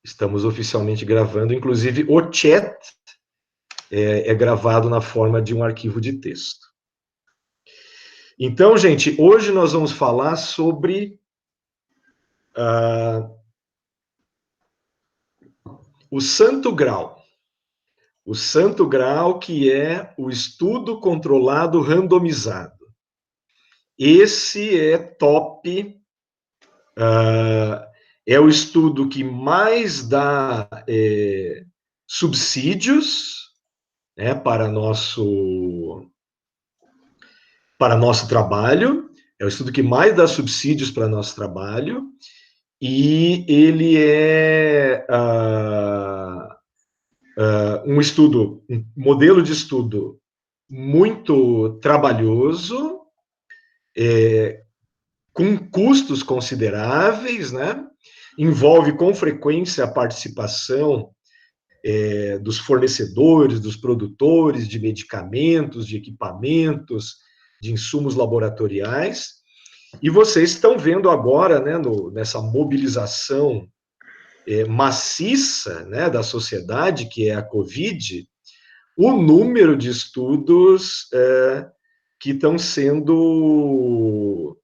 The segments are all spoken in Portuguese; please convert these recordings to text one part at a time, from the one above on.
Estamos oficialmente gravando, inclusive o chat é gravado na forma de um arquivo de texto. Então, gente, hoje nós vamos falar sobre o Santo Grau. O Santo Grau, que é o estudo controlado randomizado. Esse é top, é o estudo que mais dá subsídios, né, para nosso trabalho, é o estudo que mais dá subsídios para nosso trabalho, e ele é um estudo, um modelo de estudo muito trabalhoso, com custos consideráveis, né? Envolve com frequência a participação dos fornecedores, dos produtores de medicamentos, de equipamentos, de insumos laboratoriais. E vocês estão vendo agora, né, nessa mobilização maciça, né, da sociedade, que é a Covid, o número de estudos que estão sendo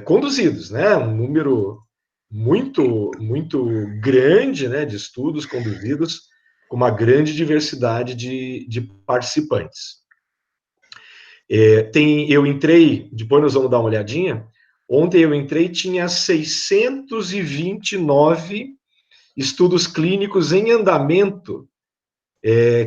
conduzidos, né? Um número muito grande, né, de estudos conduzidos com uma grande diversidade de participantes. Eu entrei, depois nós vamos dar uma olhadinha, ontem eu entrei, tinha 629 estudos clínicos em andamento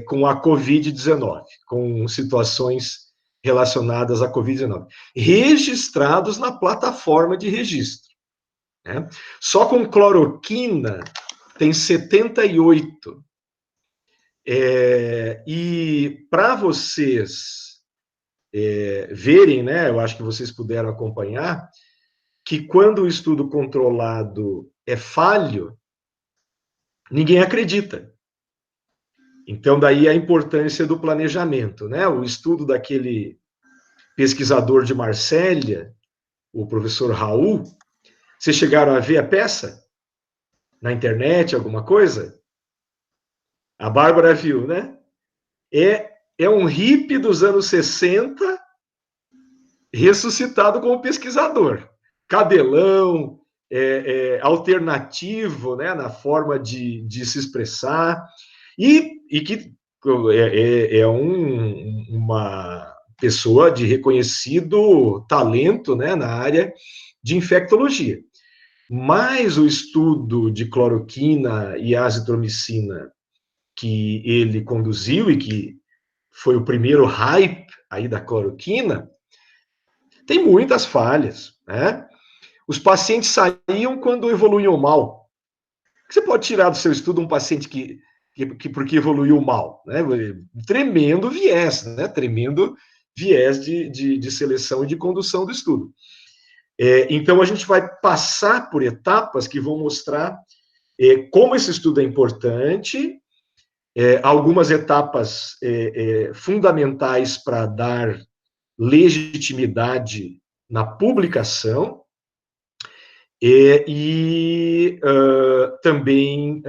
com a Covid-19, com situações relacionadas à Covid-19, registrados na plataforma de registro. Né? Só com cloroquina tem 78. E para vocês verem, né, eu acho que vocês puderam acompanhar, que quando o estudo controlado é falho, ninguém acredita. Então, daí a importância do planejamento, né? O estudo daquele pesquisador de Marsella, o professor Raul, vocês chegaram a ver a peça? Na internet, alguma coisa? A Bárbara viu, né? É um hippie dos anos 60 ressuscitado como pesquisador. Cabelão, alternativo, né, na forma de se expressar, e que uma pessoa de reconhecido talento, né, na área de infectologia. Mas o estudo de cloroquina e azitromicina que ele conduziu e que foi o primeiro hype aí da cloroquina, tem muitas falhas, né? Os pacientes saíam quando evoluíam mal. Você pode tirar do seu estudo um paciente que porque evoluiu mal, né? Tremendo viés, né? Tremendo viés de seleção e de condução do estudo. Então, a gente vai passar por etapas que vão mostrar como esse estudo é importante, algumas etapas fundamentais para dar legitimidade na publicação, também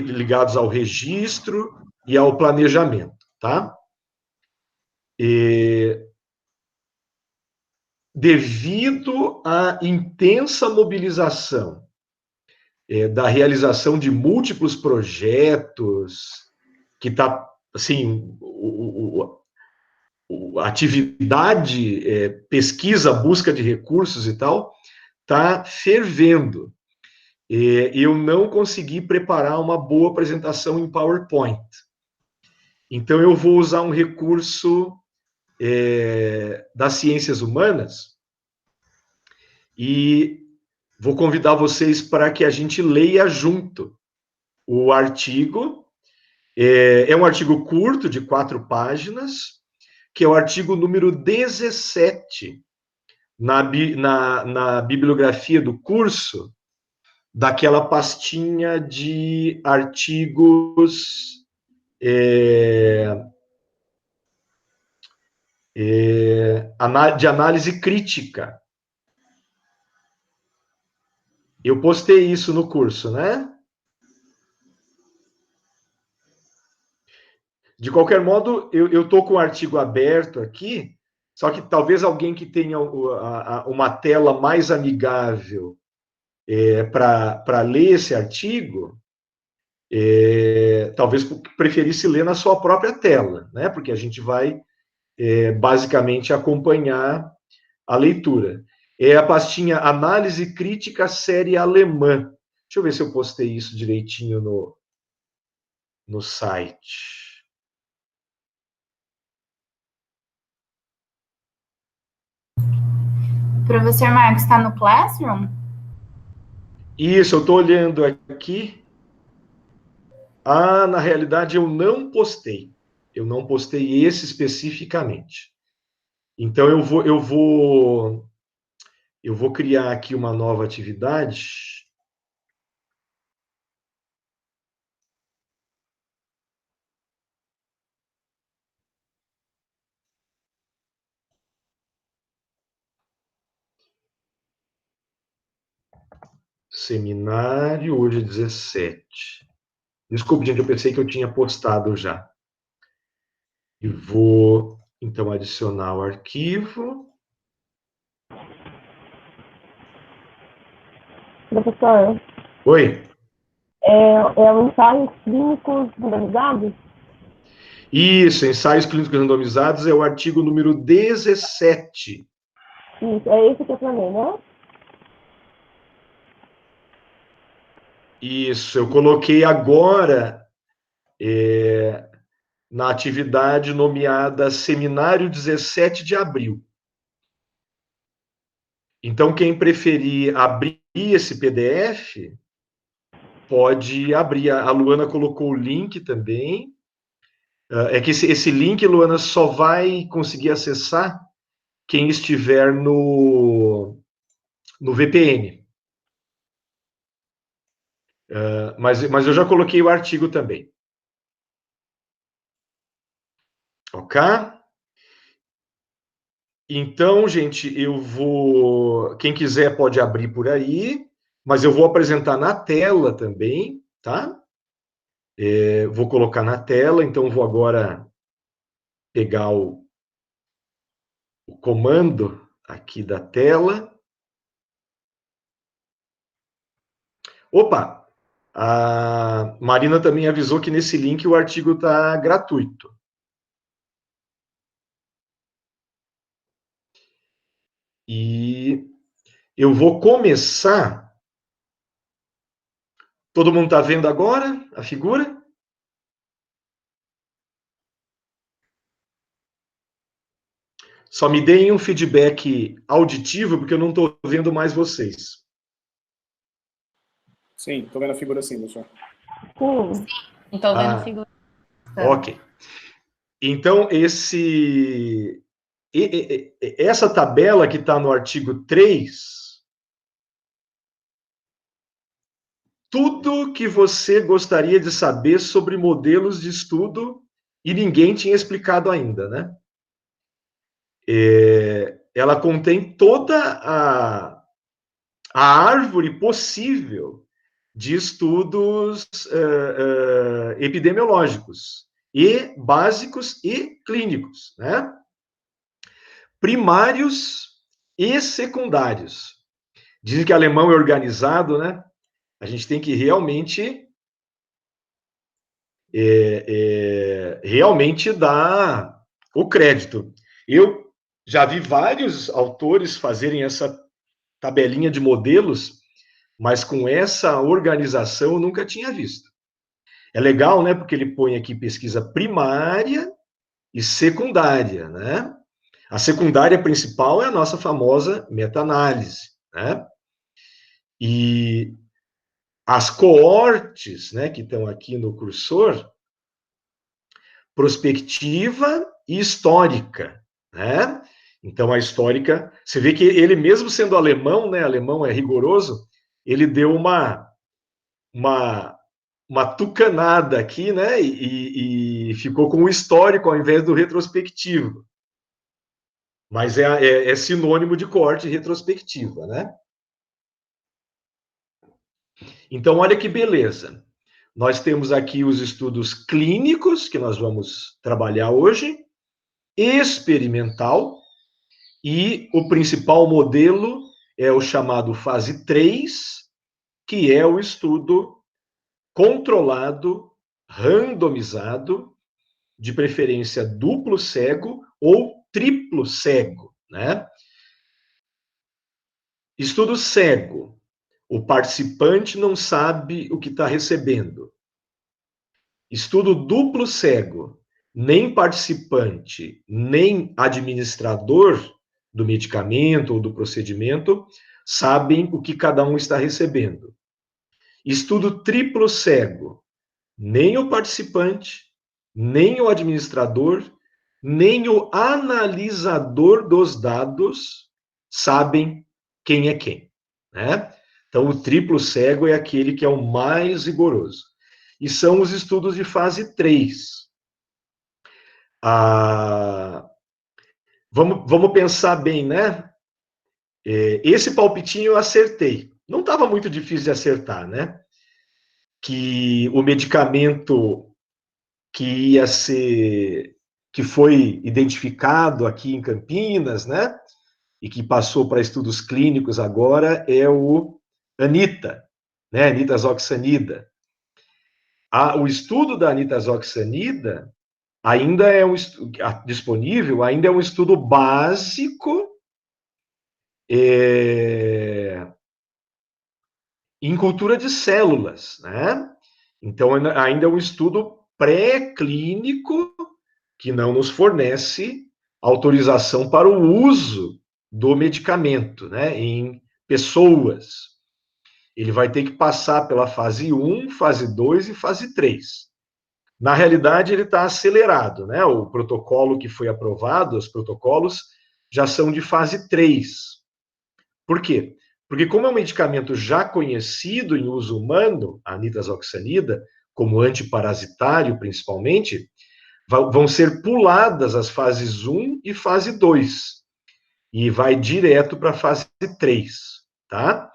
ligados ao registro e ao planejamento, tá? Devido à intensa mobilização da realização de múltiplos projetos, que está, assim, a atividade, pesquisa, busca de recursos e tal, está fervendo. Eu não consegui preparar uma boa apresentação em PowerPoint. Então, eu vou usar um recurso das ciências humanas e vou convidar vocês para que a gente leia junto o artigo. É um artigo curto, de 4 páginas, que é o artigo número 17 na bibliografia do curso, daquela pastinha de artigos de análise crítica. Eu postei isso no curso, né? De qualquer modo, eu estou com o artigo aberto aqui, só que talvez alguém que tenha uma tela mais amigável para ler esse artigo, talvez preferisse ler na sua própria tela, né? Porque a gente vai basicamente acompanhar a leitura. É a pastinha Análise Crítica Série Alemã. Deixa eu ver se eu postei isso direitinho no site. O professor Marcos está no Classroom? Isso, eu estou olhando aqui. Ah, na realidade, eu não postei. Eu não postei esse especificamente. Então, eu vou criar aqui uma nova atividade. Seminário, hoje é 17. Desculpe, gente, eu pensei que eu tinha postado já. E vou, então, adicionar o arquivo. Professor, Oi? é o ensaios clínicos randomizados? Isso, ensaios clínicos randomizados é o artigo número 17. Isso, é esse que eu falei, né? Isso, eu coloquei agora na atividade nomeada Seminário 17 de abril. Então, quem preferir abrir esse PDF, pode abrir. A Luana colocou o link também. É que esse link, Luana, só vai conseguir acessar quem estiver no VPN. Mas eu já coloquei o artigo também. Ok? Então, gente, eu vou. Quem quiser pode abrir por aí, mas eu vou apresentar na tela também, tá? Vou colocar na tela, então vou agora pegar o comando aqui da tela. Opa! A Marina também avisou que nesse link o artigo está gratuito. E eu vou começar. Todo mundo está vendo agora a figura? Só me deem um feedback auditivo, porque eu não estou vendo mais vocês. Sim, estou vendo a figura assim, professor. Sim. Estou vendo a figura. Ok. Então, essa tabela que está no artigo 3, tudo que você gostaria de saber sobre modelos de estudo e ninguém tinha explicado ainda, né? Ela contém toda a árvore possível de estudos epidemiológicos, e básicos e clínicos, né? Primários e secundários. Dizem que alemão é organizado, né? A gente tem que realmente dar o crédito. Eu já vi vários autores fazerem essa tabelinha de modelos, mas com essa organização eu nunca tinha visto. É legal, né? Porque ele põe aqui pesquisa primária e secundária, né? A secundária principal é a nossa famosa meta-análise, né? E as coortes, né, que estão aqui no cursor, prospectiva e histórica, né? Então, a histórica, você vê que ele, mesmo sendo alemão, né, alemão é rigoroso, ele deu uma, uma tucanada aqui, né, e ficou com o histórico ao invés do retrospectivo. Mas é sinônimo de coorte retrospectiva, né? Então, olha que beleza. Nós temos aqui os estudos clínicos, que nós vamos trabalhar hoje, experimental, e o principal modelo é o chamado fase 3, que é o estudo controlado, randomizado, de preferência duplo cego ou triplo cego, né? Estudo cego. O participante não sabe o que está recebendo. Estudo duplo cego. Nem participante, nem administrador do medicamento ou do procedimento sabem o que cada um está recebendo. Estudo triplo cego. Nem o participante, nem o administrador, nem o analisador dos dados sabem quem é quem, né? Então, o triplo cego é aquele que é o mais rigoroso. E são os estudos de fase 3. Vamos pensar bem, né? Esse palpitinho eu acertei. Não estava muito difícil de acertar, né? Que o medicamento que foi identificado aqui em Campinas, né? E que passou para estudos clínicos agora é o Anita, né? Nitazoxanida. O estudo da nitazoxanida ainda é disponível, ainda é um estudo básico em cultura de células, né? Então, ainda é um estudo pré-clínico que não nos fornece autorização para o uso do medicamento, né, em pessoas. Ele vai ter que passar pela fase 1, fase 2 e fase 3. Na realidade, ele está acelerado, né? O protocolo que foi aprovado, os protocolos, já são de fase 3. Por quê? Porque como é um medicamento já conhecido em uso humano, a nitazoxanida, como antiparasitário principalmente, vão ser puladas as fases 1 e fase 2. E vai direto para a fase 3, tá?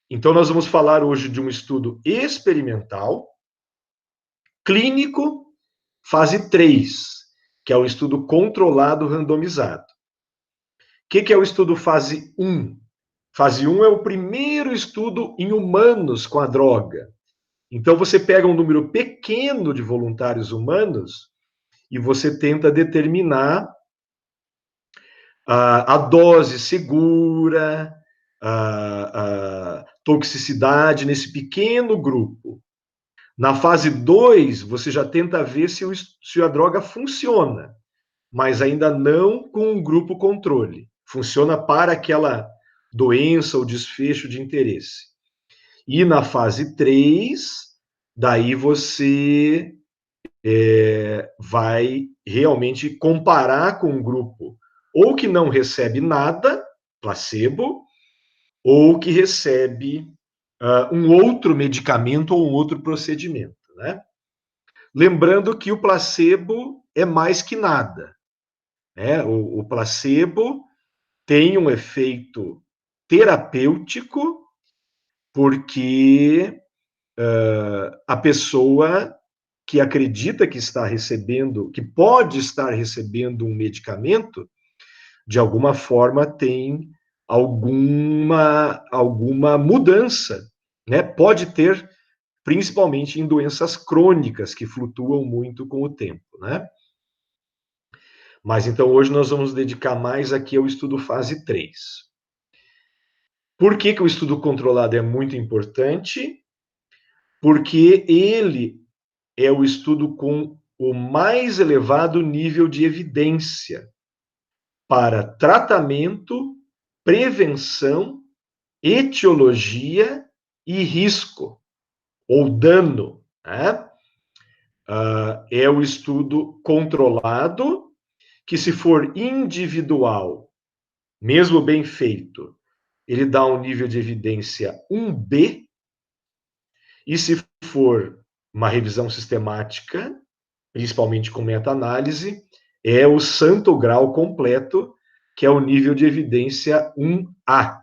Então, nós vamos falar hoje de um estudo experimental, clínico, fase 3, que é o estudo controlado randomizado. O que é o estudo fase 1? Fase 1 é o primeiro estudo em humanos com a droga. Então, você pega um número pequeno de voluntários humanos e você tenta determinar a dose segura, a toxicidade nesse pequeno grupo. Na fase 2, você já tenta ver se a droga funciona, mas ainda não com um grupo controle. Funciona para aquela doença ou desfecho de interesse. E na fase 3, daí você vai realmente comparar com um grupo ou que não recebe nada, placebo, ou que recebe um outro medicamento ou um outro procedimento, né? Lembrando que o placebo é mais que nada, né? O placebo tem um efeito terapêutico porque a pessoa que acredita que está recebendo, que pode estar recebendo um medicamento, de alguma forma tem alguma mudança, né? Pode ter, principalmente em doenças crônicas que flutuam muito com o tempo, né? Mas então hoje nós vamos dedicar mais aqui ao estudo fase 3. Por que o estudo controlado é muito importante? Porque ele é o estudo com o mais elevado nível de evidência para tratamento, prevenção, etiologia e risco, ou dano, né? É o estudo controlado, que se for individual, mesmo bem feito, ele dá um nível de evidência 1B, e se for uma revisão sistemática, principalmente com meta-análise, é o santo grau completo, que é o nível de evidência 1A,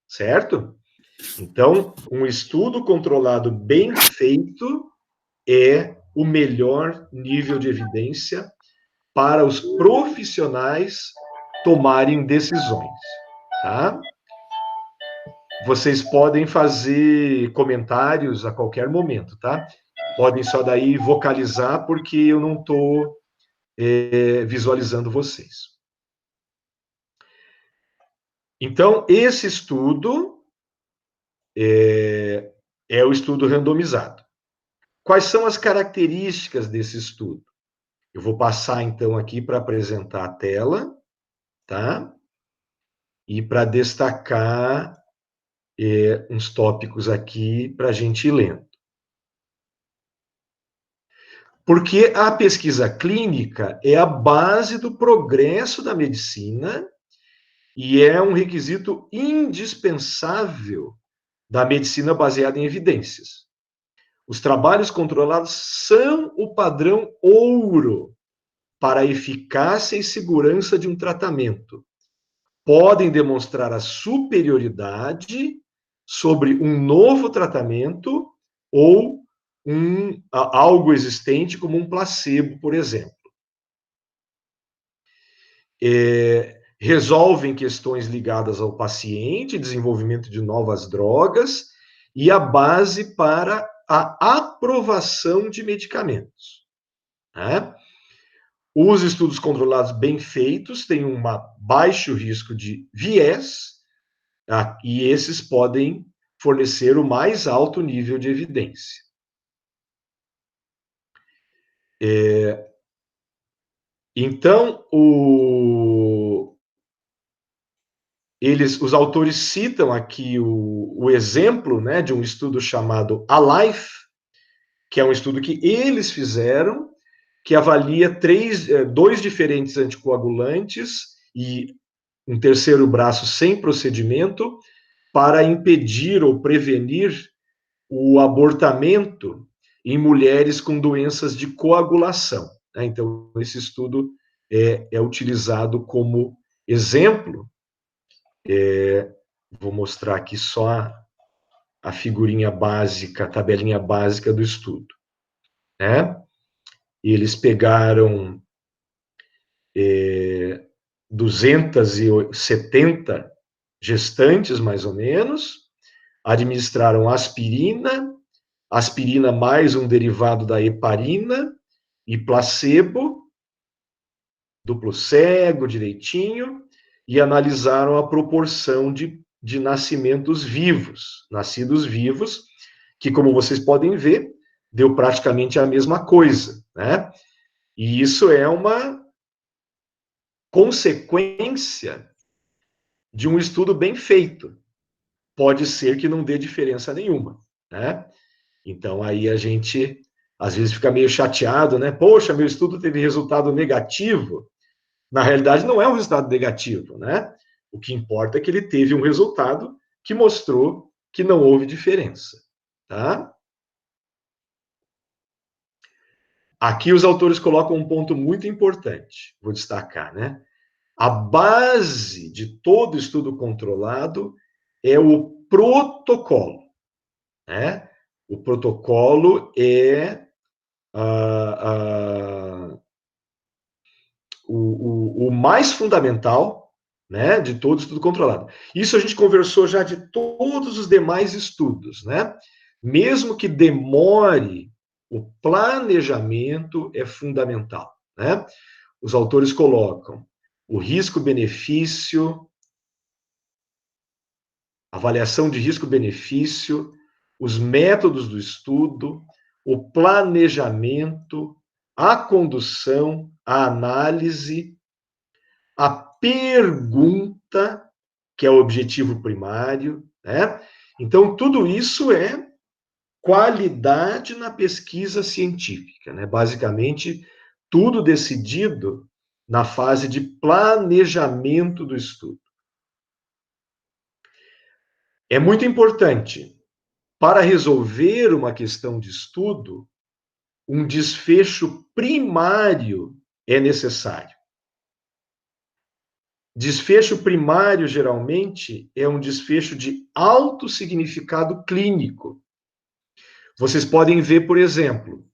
certo? Então, um estudo controlado bem feito é o melhor nível de evidência para os profissionais tomarem decisões, tá? Vocês podem fazer comentários a qualquer momento, tá? Podem só daí vocalizar, porque eu não estou visualizando vocês. Então, esse estudo é o estudo randomizado. Quais são as características desse estudo? Eu vou passar, então, aqui para apresentar a tela, tá? E para destacar uns tópicos aqui para a gente ir lendo. Porque a pesquisa clínica é a base do progresso da medicina e é um requisito indispensável da medicina baseada em evidências. Os trabalhos controlados são o padrão ouro para a eficácia e segurança de um tratamento. Podem demonstrar a superioridade sobre um novo tratamento ou algo existente, como um placebo, por exemplo. Resolvem questões ligadas ao paciente, desenvolvimento de novas drogas e a base para a aprovação de medicamentos, né? Os estudos controlados bem feitos têm um baixo risco de viés, tá? E esses podem fornecer o mais alto nível de evidência. Então, os autores citam aqui o exemplo, né, de um estudo chamado ALIFE, que é um estudo que eles fizeram, que avalia dois diferentes anticoagulantes e um terceiro braço sem procedimento para impedir ou prevenir o abortamento em mulheres com doenças de coagulação, né? Então, esse estudo é utilizado como exemplo. Vou mostrar aqui só a figurinha básica, a tabelinha básica do estudo, né? E eles pegaram 270 gestantes, mais ou menos, administraram aspirina mais um derivado da heparina e placebo, duplo cego, direitinho, e analisaram a proporção de nascidos vivos, que, como vocês podem ver, deu praticamente a mesma coisa, né? E isso é uma consequência de um estudo bem feito. Pode ser que não dê diferença nenhuma, né? Então, aí a gente, às vezes, fica meio chateado, né? Poxa, meu estudo teve resultado negativo. Na realidade, não é um resultado negativo, né? O que importa é que ele teve um resultado que mostrou que não houve diferença, tá? Aqui os autores colocam um ponto muito importante, vou destacar, né? A base de todo estudo controlado é o protocolo, né? O protocolo é o mais fundamental, né, de todo estudo controlado. Isso a gente conversou já de todos os demais estudos, né? Mesmo que demore, o planejamento é fundamental, né? Os autores colocam o risco-benefício, avaliação de risco-benefício, os métodos do estudo, o planejamento, a condução, a análise, a pergunta, que é o objetivo primário, né? Então, tudo isso é qualidade na pesquisa científica, né? Basicamente, tudo decidido na fase de planejamento do estudo. É muito importante, para resolver uma questão de estudo, um desfecho primário é necessário. Desfecho primário, geralmente, é um desfecho de alto significado clínico. Vocês podem ver, por exemplo,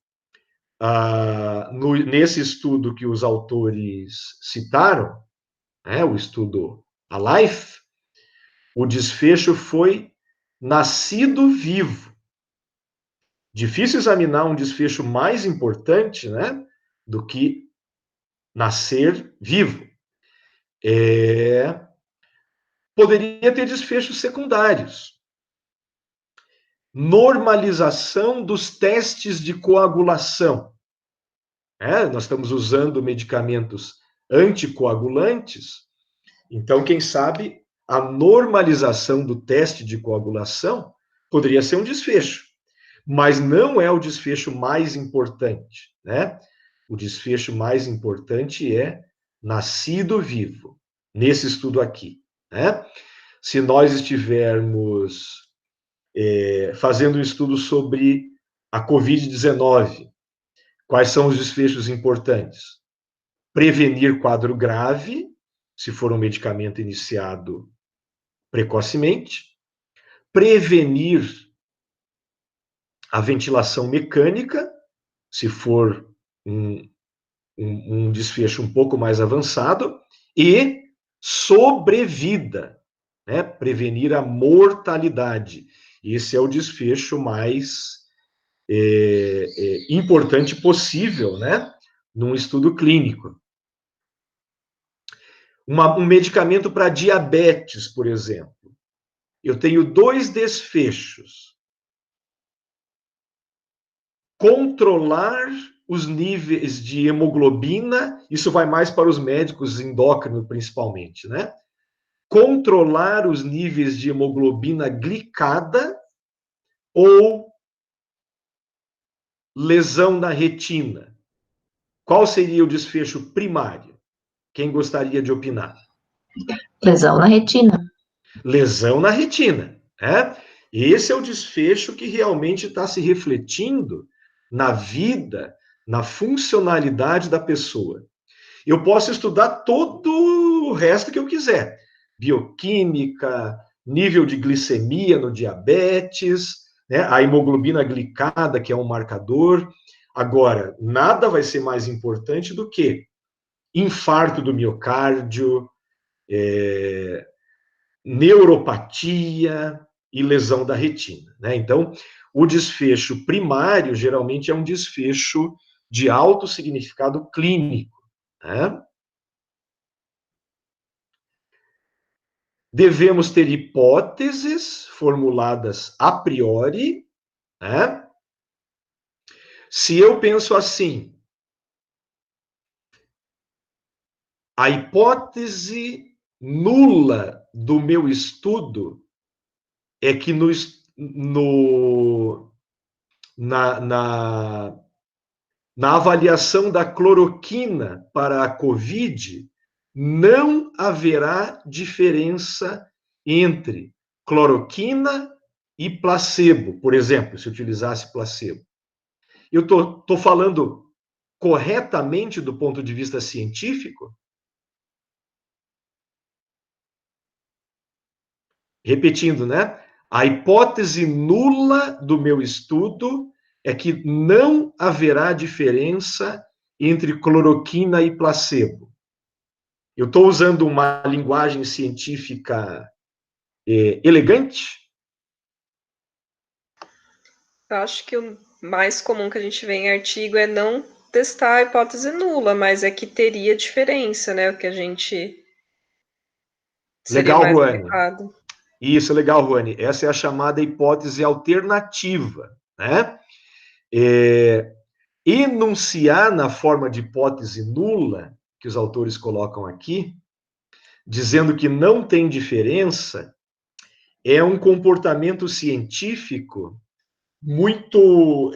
nesse estudo que os autores citaram, né, o estudo ALIFE, o desfecho foi nascido vivo. Difícil examinar um desfecho mais importante, né, do que nascer vivo. Poderia ter desfechos secundários. Normalização dos testes de coagulação. Nós estamos usando medicamentos anticoagulantes, então, quem sabe, a normalização do teste de coagulação poderia ser um desfecho, mas não é o desfecho mais importante, né? O desfecho mais importante é nascido vivo, nesse estudo aqui, né? Se nós estivermos fazendo um estudo sobre a Covid-19, quais são os desfechos importantes? Prevenir quadro grave, se for um medicamento iniciado precocemente, prevenir a ventilação mecânica, se for um desfecho um pouco mais avançado, e sobrevida, né? Prevenir a mortalidade. Esse é o desfecho mais importante possível, né? Num estudo clínico. Um medicamento para diabetes, por exemplo. Eu tenho 2 desfechos. Controlar os níveis de hemoglobina, isso vai mais para os médicos endócrinos, principalmente, né? Controlar os níveis de hemoglobina glicada ou lesão na retina. Qual seria o desfecho primário? Quem gostaria de opinar? Lesão na retina. Lesão na retina, né? Esse é o desfecho que realmente está se refletindo na vida, na funcionalidade da pessoa. Eu posso estudar todo o resto que eu quiser. Bioquímica, nível de glicemia no diabetes, né? A hemoglobina glicada, que é um marcador. Agora, nada vai ser mais importante do que infarto do miocárdio, neuropatia e lesão da retina, né? Então, o desfecho primário geralmente é um desfecho de alto significado clínico, né? Devemos ter hipóteses formuladas a priori, né? Se eu penso assim, a hipótese nula do meu estudo é que na avaliação da cloroquina para a COVID, não haverá diferença entre cloroquina e placebo, por exemplo, se utilizasse placebo. Eu estou falando corretamente do ponto de vista científico? Repetindo, né? A hipótese nula do meu estudo é que não haverá diferença entre cloroquina e placebo. Eu estou usando uma linguagem científica elegante? Eu acho que o mais comum que a gente vê em artigo é não testar a hipótese nula, mas é que teria diferença, né? O que a gente seria Legal, mais Ruane. adequado. Isso, legal, Ruane. Essa é a chamada hipótese alternativa, né? Enunciar na forma de hipótese nula, que os autores colocam aqui, dizendo que não tem diferença, é um comportamento científico muito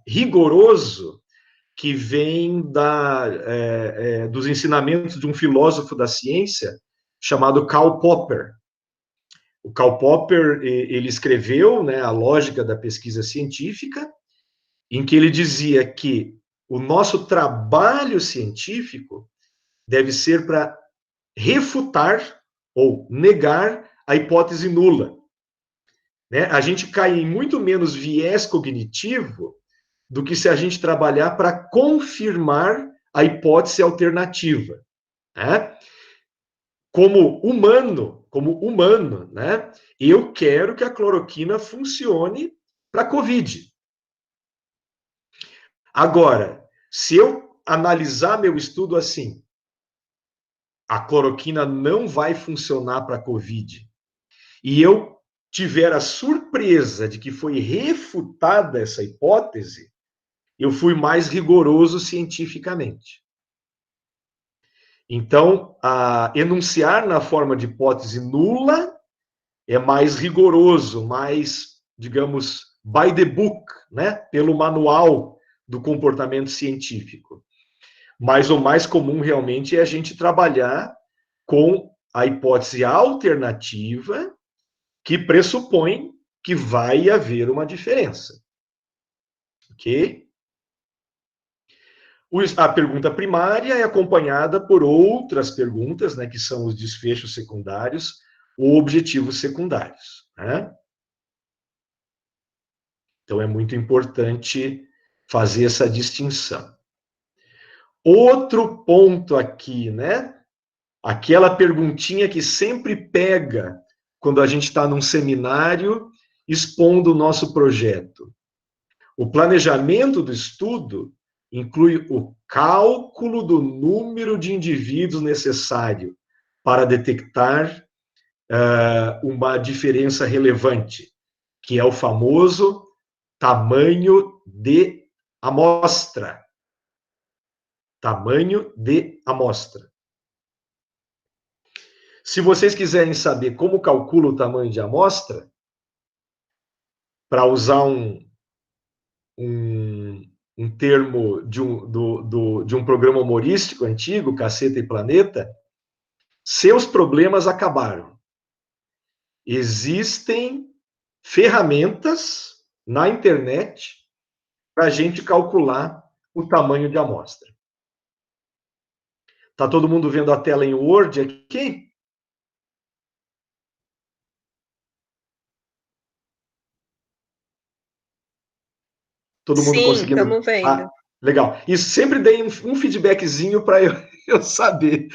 rigoroso, que vem dos ensinamentos de um filósofo da ciência chamado Karl Popper. O Karl Popper, ele escreveu, né, A Lógica da Pesquisa Científica, em que ele dizia que o nosso trabalho científico deve ser para refutar ou negar a hipótese nula. Né? A gente cai em muito menos viés cognitivo do que se a gente trabalhar para confirmar a hipótese alternativa. Né? Como humano, né? Eu quero que a cloroquina funcione para a COVID. Agora, se eu analisar meu estudo assim, a cloroquina não vai funcionar para a COVID, e eu tiver a surpresa de que foi refutada essa hipótese, eu fui mais rigoroso cientificamente. Então, enunciar na forma de hipótese nula é mais rigoroso, mais, digamos, by the book, né? Pelo manual do comportamento científico. Mas o mais comum realmente é a gente trabalhar com a hipótese alternativa que pressupõe que vai haver uma diferença. Ok? A pergunta primária é acompanhada por outras perguntas, né, que são os desfechos secundários ou objetivos secundários. Né? Então, é muito importante fazer essa distinção. Outro ponto aqui, né? Aquela perguntinha que sempre pega quando a gente está num seminário expondo o nosso projeto. O planejamento do estudo inclui o cálculo do número de indivíduos necessário para detectar uma diferença relevante, que é o famoso tamanho de amostra. Tamanho de amostra. Se vocês quiserem saber como calcula o tamanho de amostra, para usar um termo de um programa humorístico antigo, Caceta e Planeta, seus problemas acabaram. Existem ferramentas na internet para a gente calcular o tamanho de amostra. Está todo mundo vendo a tela em Word aqui? Todo mundo conseguindo? Sim, estamos vendo. Legal. E sempre dei um feedbackzinho para eu saber,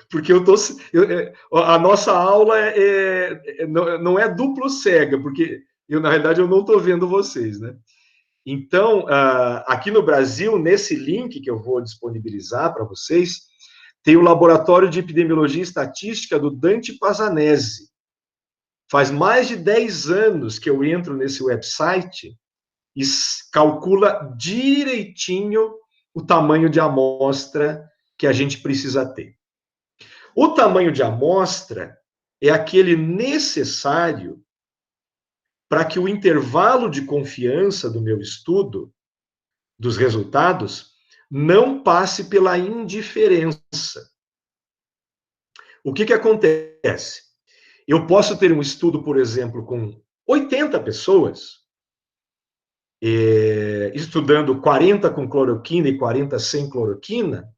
porque a nossa aula não é duplo cega, porque na realidade eu não estou vendo vocês, né? Então, aqui no Brasil, nesse link que eu vou disponibilizar para vocês, tem o Laboratório de Epidemiologia e Estatística do Dante Pazanese. Faz mais de 10 anos que eu entro nesse website e calcula direitinho o tamanho de amostra que a gente precisa ter. O tamanho de amostra é aquele necessário para que o intervalo de confiança do meu estudo, dos resultados, não passe pela indiferença. O que acontece? Eu posso ter um estudo, por exemplo, com 80 pessoas, estudando 40 com cloroquina e 40 sem cloroquina,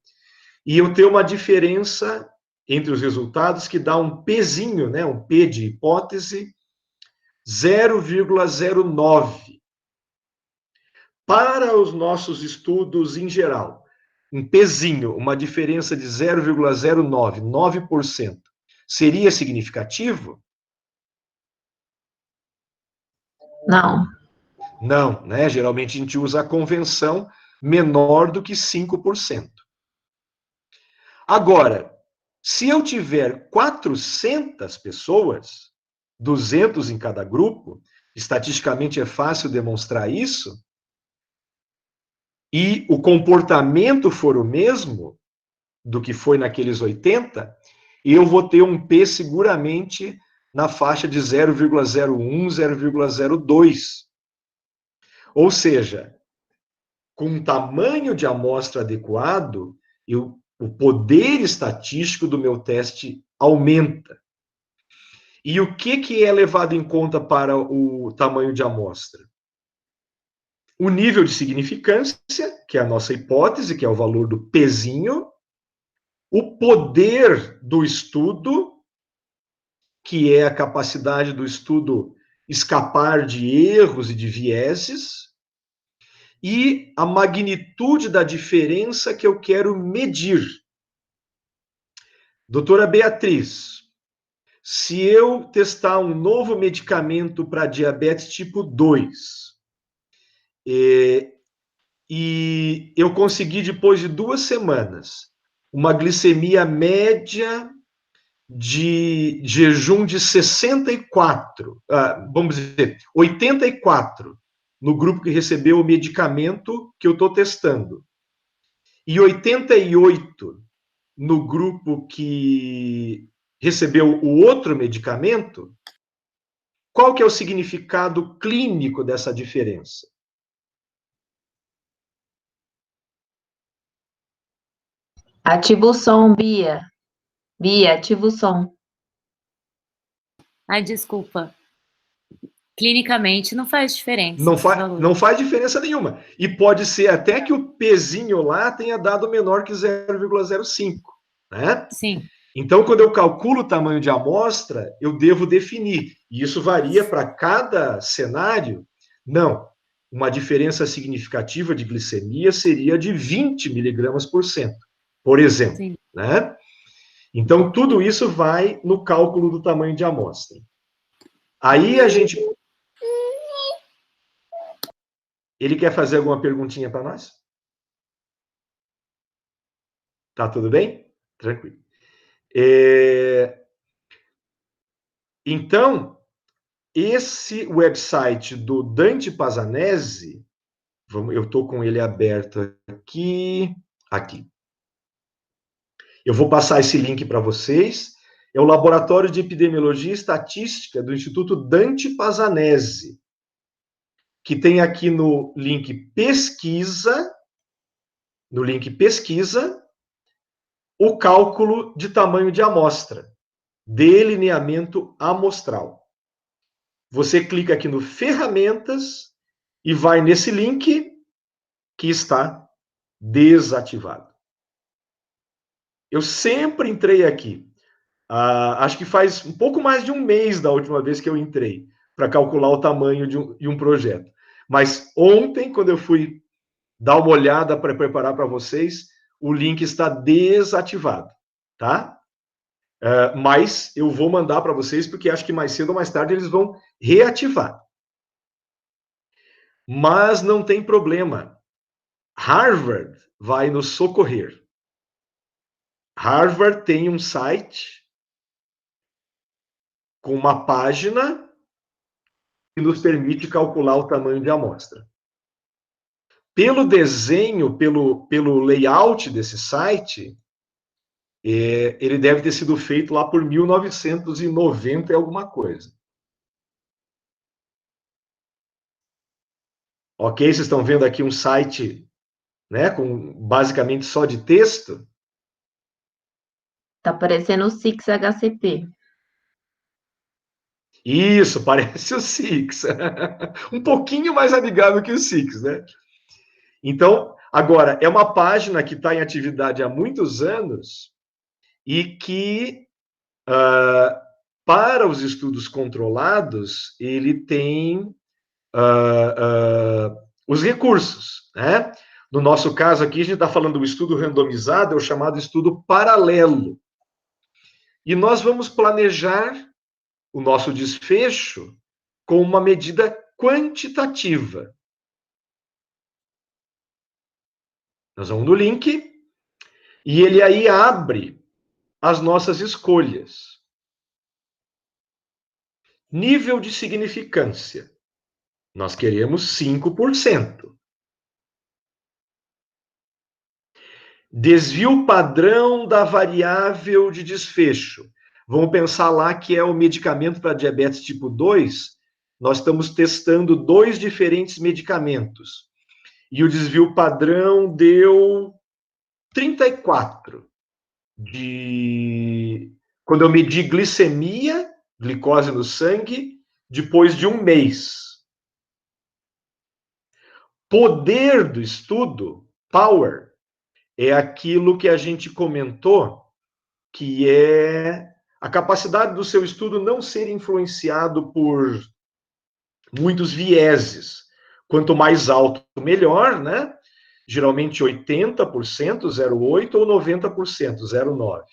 e eu ter uma diferença entre os resultados que dá um Pzinho, né, um P de hipótese, 0,09. Para os nossos estudos em geral, um Pzinho, uma diferença de 0,09, 9%, seria significativo? Não. Não, né? Geralmente a gente usa a convenção menor do que 5%. Agora, se eu tiver 400 pessoas, 200 em cada grupo, estatisticamente é fácil demonstrar isso, e o comportamento for o mesmo do que foi naqueles 80, eu vou ter um P seguramente na faixa de 0,01, 0,02. Ou seja, com um tamanho de amostra adequado, o poder estatístico do meu teste aumenta. E o que é levado em conta para o tamanho de amostra? O nível de significância, que é a nossa hipótese, que é o valor do Pzinho, o poder do estudo, que é a capacidade do estudo escapar de erros e de vieses, e a magnitude da diferença que eu quero medir. Doutora Beatriz, se eu testar um novo medicamento para diabetes tipo 2, e eu consegui, depois de 2 semanas, uma glicemia média de jejum de 64, vamos dizer, 84, no grupo que recebeu o medicamento que eu estou testando, e 88 no grupo que recebeu o outro medicamento, qual que é o significado clínico dessa diferença? Ativa o som, Bia. Bia, ativa o som. Ai, desculpa. Clinicamente não faz diferença. Não faz diferença nenhuma. E pode ser até que o pezinho lá tenha dado menor que 0,05, né? Sim. Então, quando eu calculo o tamanho de amostra, eu devo definir. E isso varia para cada cenário. Não. Uma diferença significativa de glicemia seria de 20 miligramas por cento, por exemplo. Sim. Né? Então, tudo isso vai no cálculo do tamanho de amostra. Aí a gente... Ele quer fazer alguma perguntinha para nós? Tá tudo bem? Tranquilo. Então, esse website do Dante Pazanese, eu estou com ele aberto aqui. Eu vou passar esse link para vocês. É o Laboratório de Epidemiologia e Estatística do Instituto Dante Pazanese, que tem aqui no link pesquisa, o cálculo de tamanho de amostra, delineamento amostral. Você clica aqui no ferramentas e vai nesse link que está desativado. Eu sempre entrei aqui. Acho que faz um pouco mais de um mês da última vez que eu entrei para calcular o tamanho de um projeto. Mas ontem, quando eu fui dar uma olhada para preparar para vocês, o link está desativado, tá? Mas eu vou mandar para vocês, porque acho que mais cedo ou mais tarde eles vão reativar. Mas não tem problema. Harvard vai nos socorrer. Harvard tem um site com uma página que nos permite calcular o tamanho de amostra. Pelo desenho, pelo layout desse site, ele deve ter sido feito lá por 1990 e alguma coisa. Ok? Vocês estão vendo aqui um site, né, com basicamente só de texto? Tá parecendo o SIX-HCP. Isso, parece o Six. Um pouquinho mais amigável que o Six, né? Então, agora, é uma página que está em atividade há muitos anos e que, para os estudos controlados, ele tem os recursos, né? No nosso caso aqui, a gente está falando do estudo randomizado, é o chamado estudo paralelo. E nós vamos planejar o nosso desfecho com uma medida quantitativa. Nós vamos no link e ele aí abre as nossas escolhas. Nível de significância. Nós queremos 5%. Desvio padrão da variável de desfecho. Vamos pensar lá que é o medicamento para diabetes tipo 2. Nós estamos testando 2 diferentes medicamentos. E o desvio padrão deu 34. Quando eu medi glicemia, glicose no sangue, depois de um mês. Poder do estudo, power, é aquilo que a gente comentou, que é a capacidade do seu estudo não ser influenciado por muitos vieses. Quanto mais alto, melhor, né? Geralmente 80%, 0,8 ou 90%, 0,9.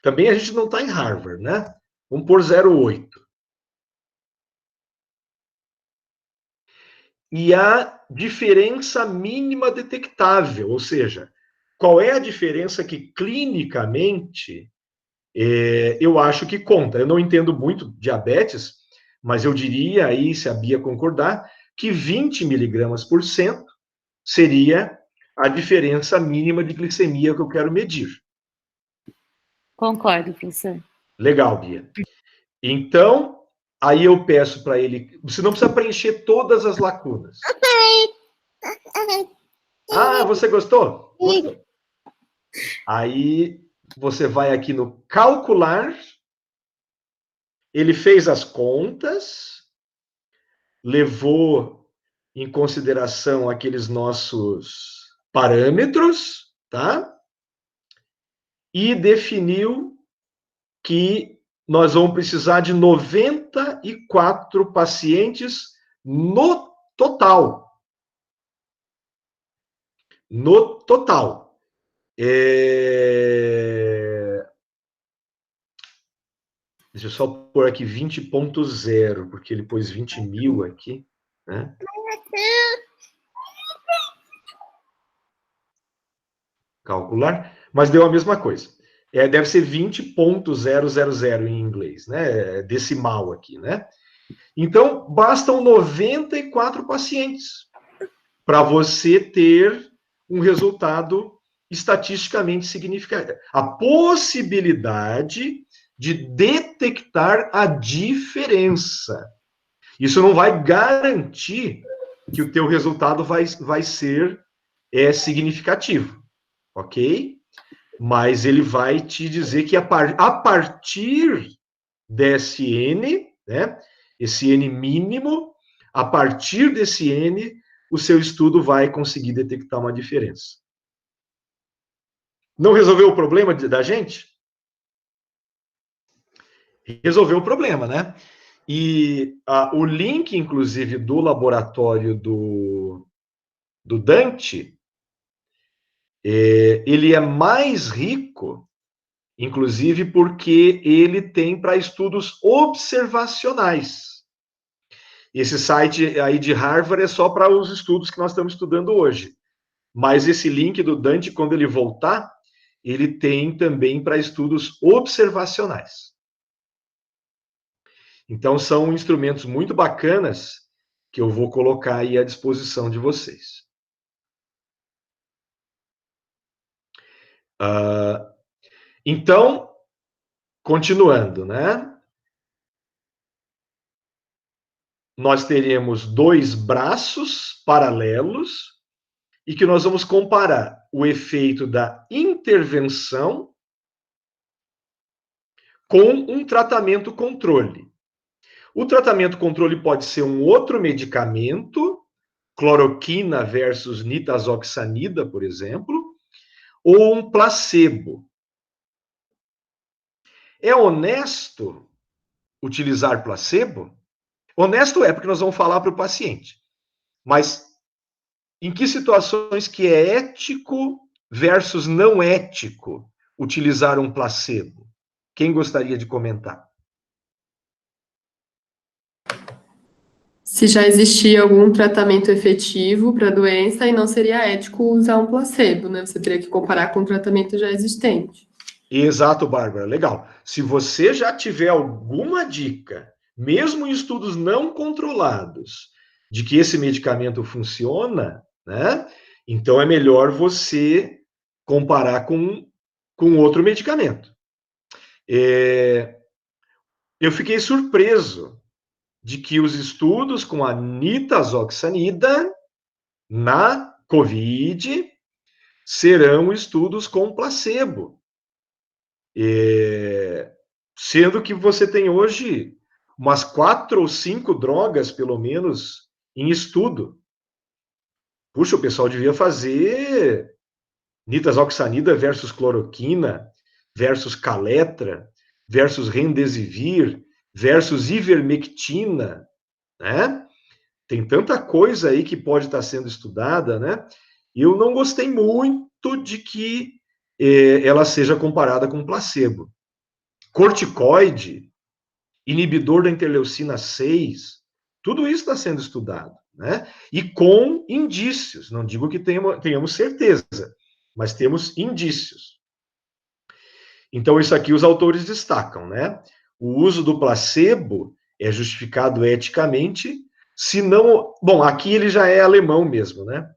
Também a gente não está em Harvard, né? Vamos por 0,8. E a diferença mínima detectável, ou seja, qual é a diferença que clinicamente eu acho que conta. Eu não entendo muito diabetes, mas eu diria aí, se a Bia concordar, que 20 miligramas por cento seria a diferença mínima de glicemia que eu quero medir. Concordo, professor. Legal, Bia. Então, aí eu peço para ele, você não precisa preencher todas as lacunas. Ah, você gostou? Gostou. Aí você vai aqui no calcular, ele fez as contas, levou em consideração aqueles nossos parâmetros, tá? E definiu que nós vamos precisar de 94 pacientes no total. No total. Deixa eu só pôr aqui 20.0, porque ele pôs 20 mil aqui, né? Calcular, mas deu a mesma coisa. Deve ser 20.000 em inglês, né? Decimal aqui, né? Então, bastam 94 pacientes para você ter um resultado estatisticamente significativo. A possibilidade de detectar a diferença. Isso não vai garantir que o teu resultado vai ser significativo, ok? Mas ele vai te dizer que a partir desse N, né, esse N mínimo, a partir desse N, o seu estudo vai conseguir detectar uma diferença. Não resolveu o problema da gente? Resolveu o problema, né? E o link, inclusive, do laboratório do Dante, ele é mais rico, inclusive porque ele tem para estudos observacionais. Esse site aí de Harvard é só para os estudos que nós estamos estudando hoje. Mas esse link do Dante, quando ele voltar, ele tem também para estudos observacionais. Então, são instrumentos muito bacanas que eu vou colocar aí à disposição de vocês. Então, continuando, né? Nós teremos dois braços paralelos e que nós vamos comparar o efeito da intervenção com um tratamento controle. O tratamento controle pode ser um outro medicamento, cloroquina versus nitazoxanida, por exemplo, ou um placebo. É honesto utilizar placebo? Honesto é, porque nós vamos falar para o paciente. Mas em que situações que é ético versus não ético utilizar um placebo? Quem gostaria de comentar? Se já existia algum tratamento efetivo para a doença e não seria ético usar um placebo, né? Você teria que comparar com o tratamento já existente. Exato, Bárbara. Legal. Se você já tiver alguma dica, mesmo em estudos não controlados, de que esse medicamento funciona, né? Então é melhor você comparar com outro medicamento. Eu fiquei surpreso de que os estudos com a nitazoxanida na COVID serão estudos com placebo. Sendo que você tem hoje umas 4 ou 5 drogas, pelo menos, em estudo. Puxa, o pessoal devia fazer nitazoxanida versus cloroquina, versus caletra, versus remdesivir, versus ivermectina, né? Tem tanta coisa aí que pode estar sendo estudada, né? Eu não gostei muito de que ela seja comparada com placebo. Corticoide, inibidor da interleucina 6, tudo isso está sendo estudado, né? E com indícios, não digo que tenhamos certeza, mas temos indícios. Então, isso aqui os autores destacam, né? O uso do placebo é justificado eticamente, se não... Bom, aqui ele já é alemão mesmo, né?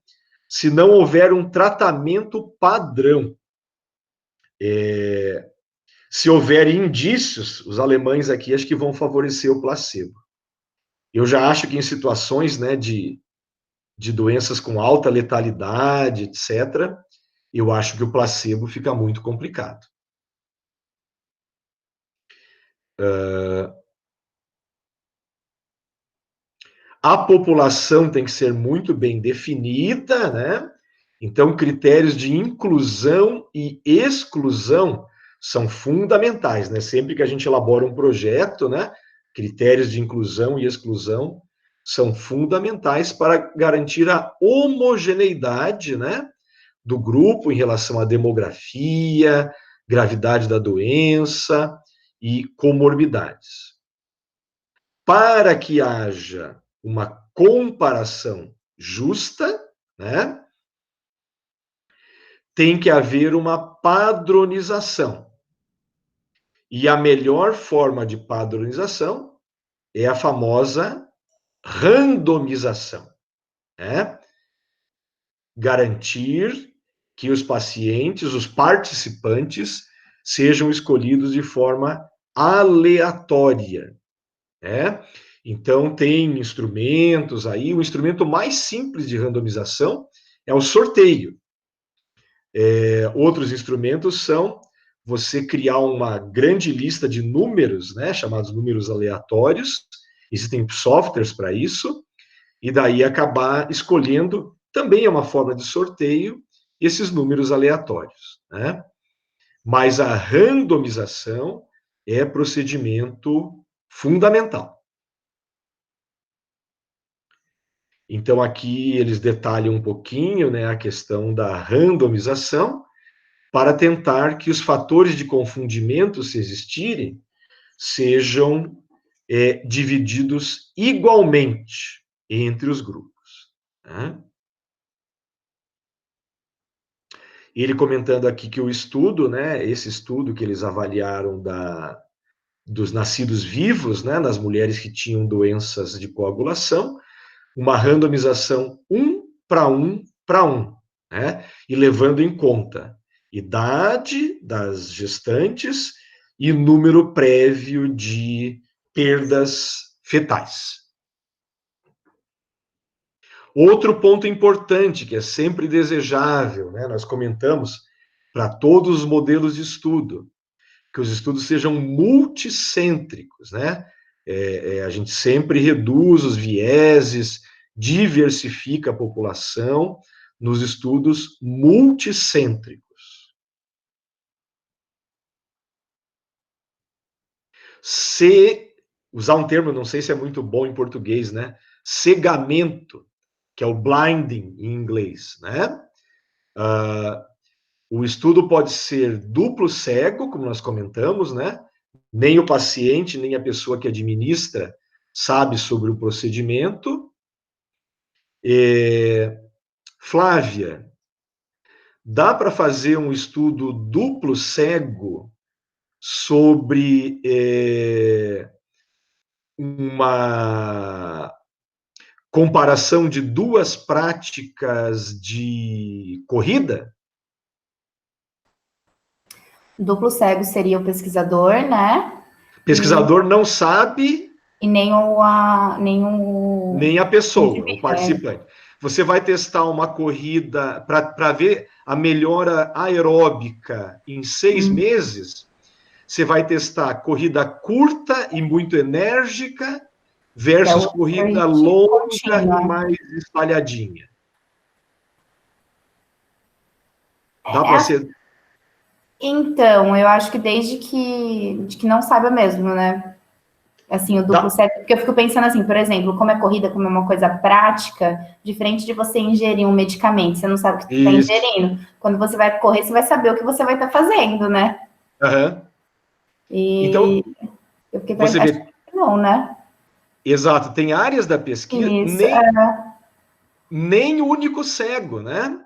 Se não houver um tratamento padrão. Se houver indícios, os alemães aqui acho que vão favorecer o placebo. Eu já acho que em situações, né, de doenças com alta letalidade, etc., eu acho que o placebo fica muito complicado. A população tem que ser muito bem definida, né? Então, critérios de inclusão e exclusão são fundamentais, né? Sempre que a gente elabora um projeto, né? Critérios de inclusão e exclusão são fundamentais para garantir a homogeneidade, né? Do grupo em relação à demografia, gravidade da doença e comorbidades. Para que haja uma comparação justa, né? Tem que haver uma padronização. E a melhor forma de padronização é a famosa randomização, né? Garantir que os pacientes, os participantes, sejam escolhidos de forma aleatória, né? Então, tem instrumentos aí, o instrumento mais simples de randomização é o sorteio. Outros instrumentos são você criar uma grande lista de números, né, chamados números aleatórios, existem softwares para isso, e daí acabar escolhendo, também é uma forma de sorteio, esses números aleatórios, né? Mas a randomização é procedimento fundamental. Então, aqui eles detalham um pouquinho, né, a questão da randomização, para tentar que os fatores de confundimento, se existirem, sejam divididos igualmente entre os grupos, né? Ele comentando aqui que o estudo, né, esse estudo que eles avaliaram dos nascidos vivos, né, nas mulheres que tinham doenças de coagulação, uma randomização 1 para 1 para 1, né? E levando em conta idade das gestantes e número prévio de perdas fetais. Outro ponto importante, que é sempre desejável, né? Nós comentamos para todos os modelos de estudo, que os estudos sejam multicêntricos, né? A gente sempre reduz os vieses, diversifica a população nos estudos multicêntricos. Usar um termo, não sei se é muito bom em português, né? Cegamento, que é o blinding em inglês, né? O estudo pode ser duplo cego, como nós comentamos, né? Nem o paciente, nem a pessoa que administra sabe sobre o procedimento. Flávia, dá para fazer um estudo duplo cego sobre uma comparação de duas práticas de corrida? Duplo cego seria o pesquisador, né? Pesquisador não sabe... E nem a pessoa, o participante. Você vai testar uma corrida para ver a melhora aeróbica em 6 meses. Você vai testar corrida curta e muito enérgica versus corrida longa e mais espalhadinha. Dá para ser... Então, eu acho que desde que não saiba mesmo, né? Assim, o duplo cego, porque eu fico pensando assim, por exemplo, como é corrida, como é uma coisa prática, diferente de você ingerir um medicamento, você não sabe o que você está ingerindo. Quando você vai correr, você vai saber o que você vai estar fazendo, né? E então, eu fiquei você pensando, vê... não, né? Exato, tem áreas da pesquisa, Isso, nem único cego, né?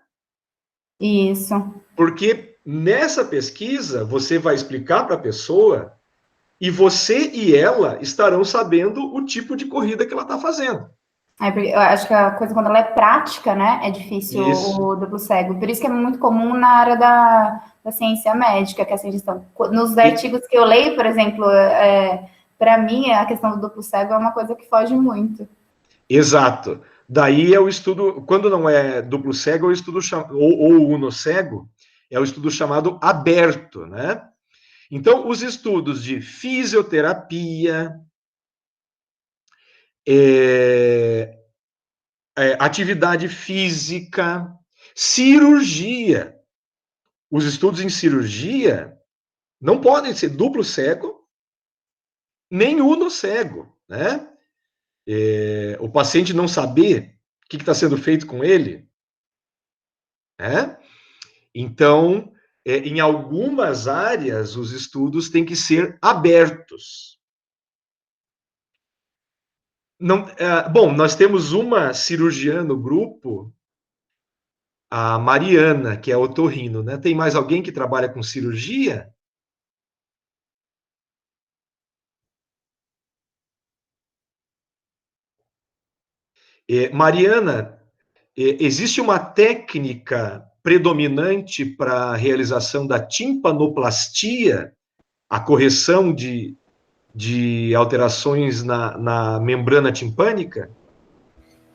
Isso. Porque nessa pesquisa, você vai explicar para a pessoa e você e ela estarão sabendo o tipo de corrida que ela está fazendo. Eu acho que a coisa, quando ela é prática, né, é difícil o duplo cego. Por isso que é muito comum na área da ciência médica, que é essa questão. Nos artigos que eu leio, por exemplo, para mim, a questão do duplo cego é uma coisa que foge muito. Exato. Daí é o estudo, quando não é duplo cego, é o estudo ou uno cego, é o estudo chamado aberto, né? Então, os estudos de fisioterapia, atividade física, cirurgia. Os estudos em cirurgia não podem ser duplo cego, nem uno cego, né? O paciente não saber o que está sendo feito com ele, né? Então, em algumas áreas, os estudos têm que ser abertos. Não, bom, nós temos uma cirurgiã no grupo, a Mariana, que é otorrino, né? Tem mais alguém que trabalha com cirurgia? Mariana, existe uma técnica predominante para a realização da timpanoplastia, a correção de alterações na membrana timpânica?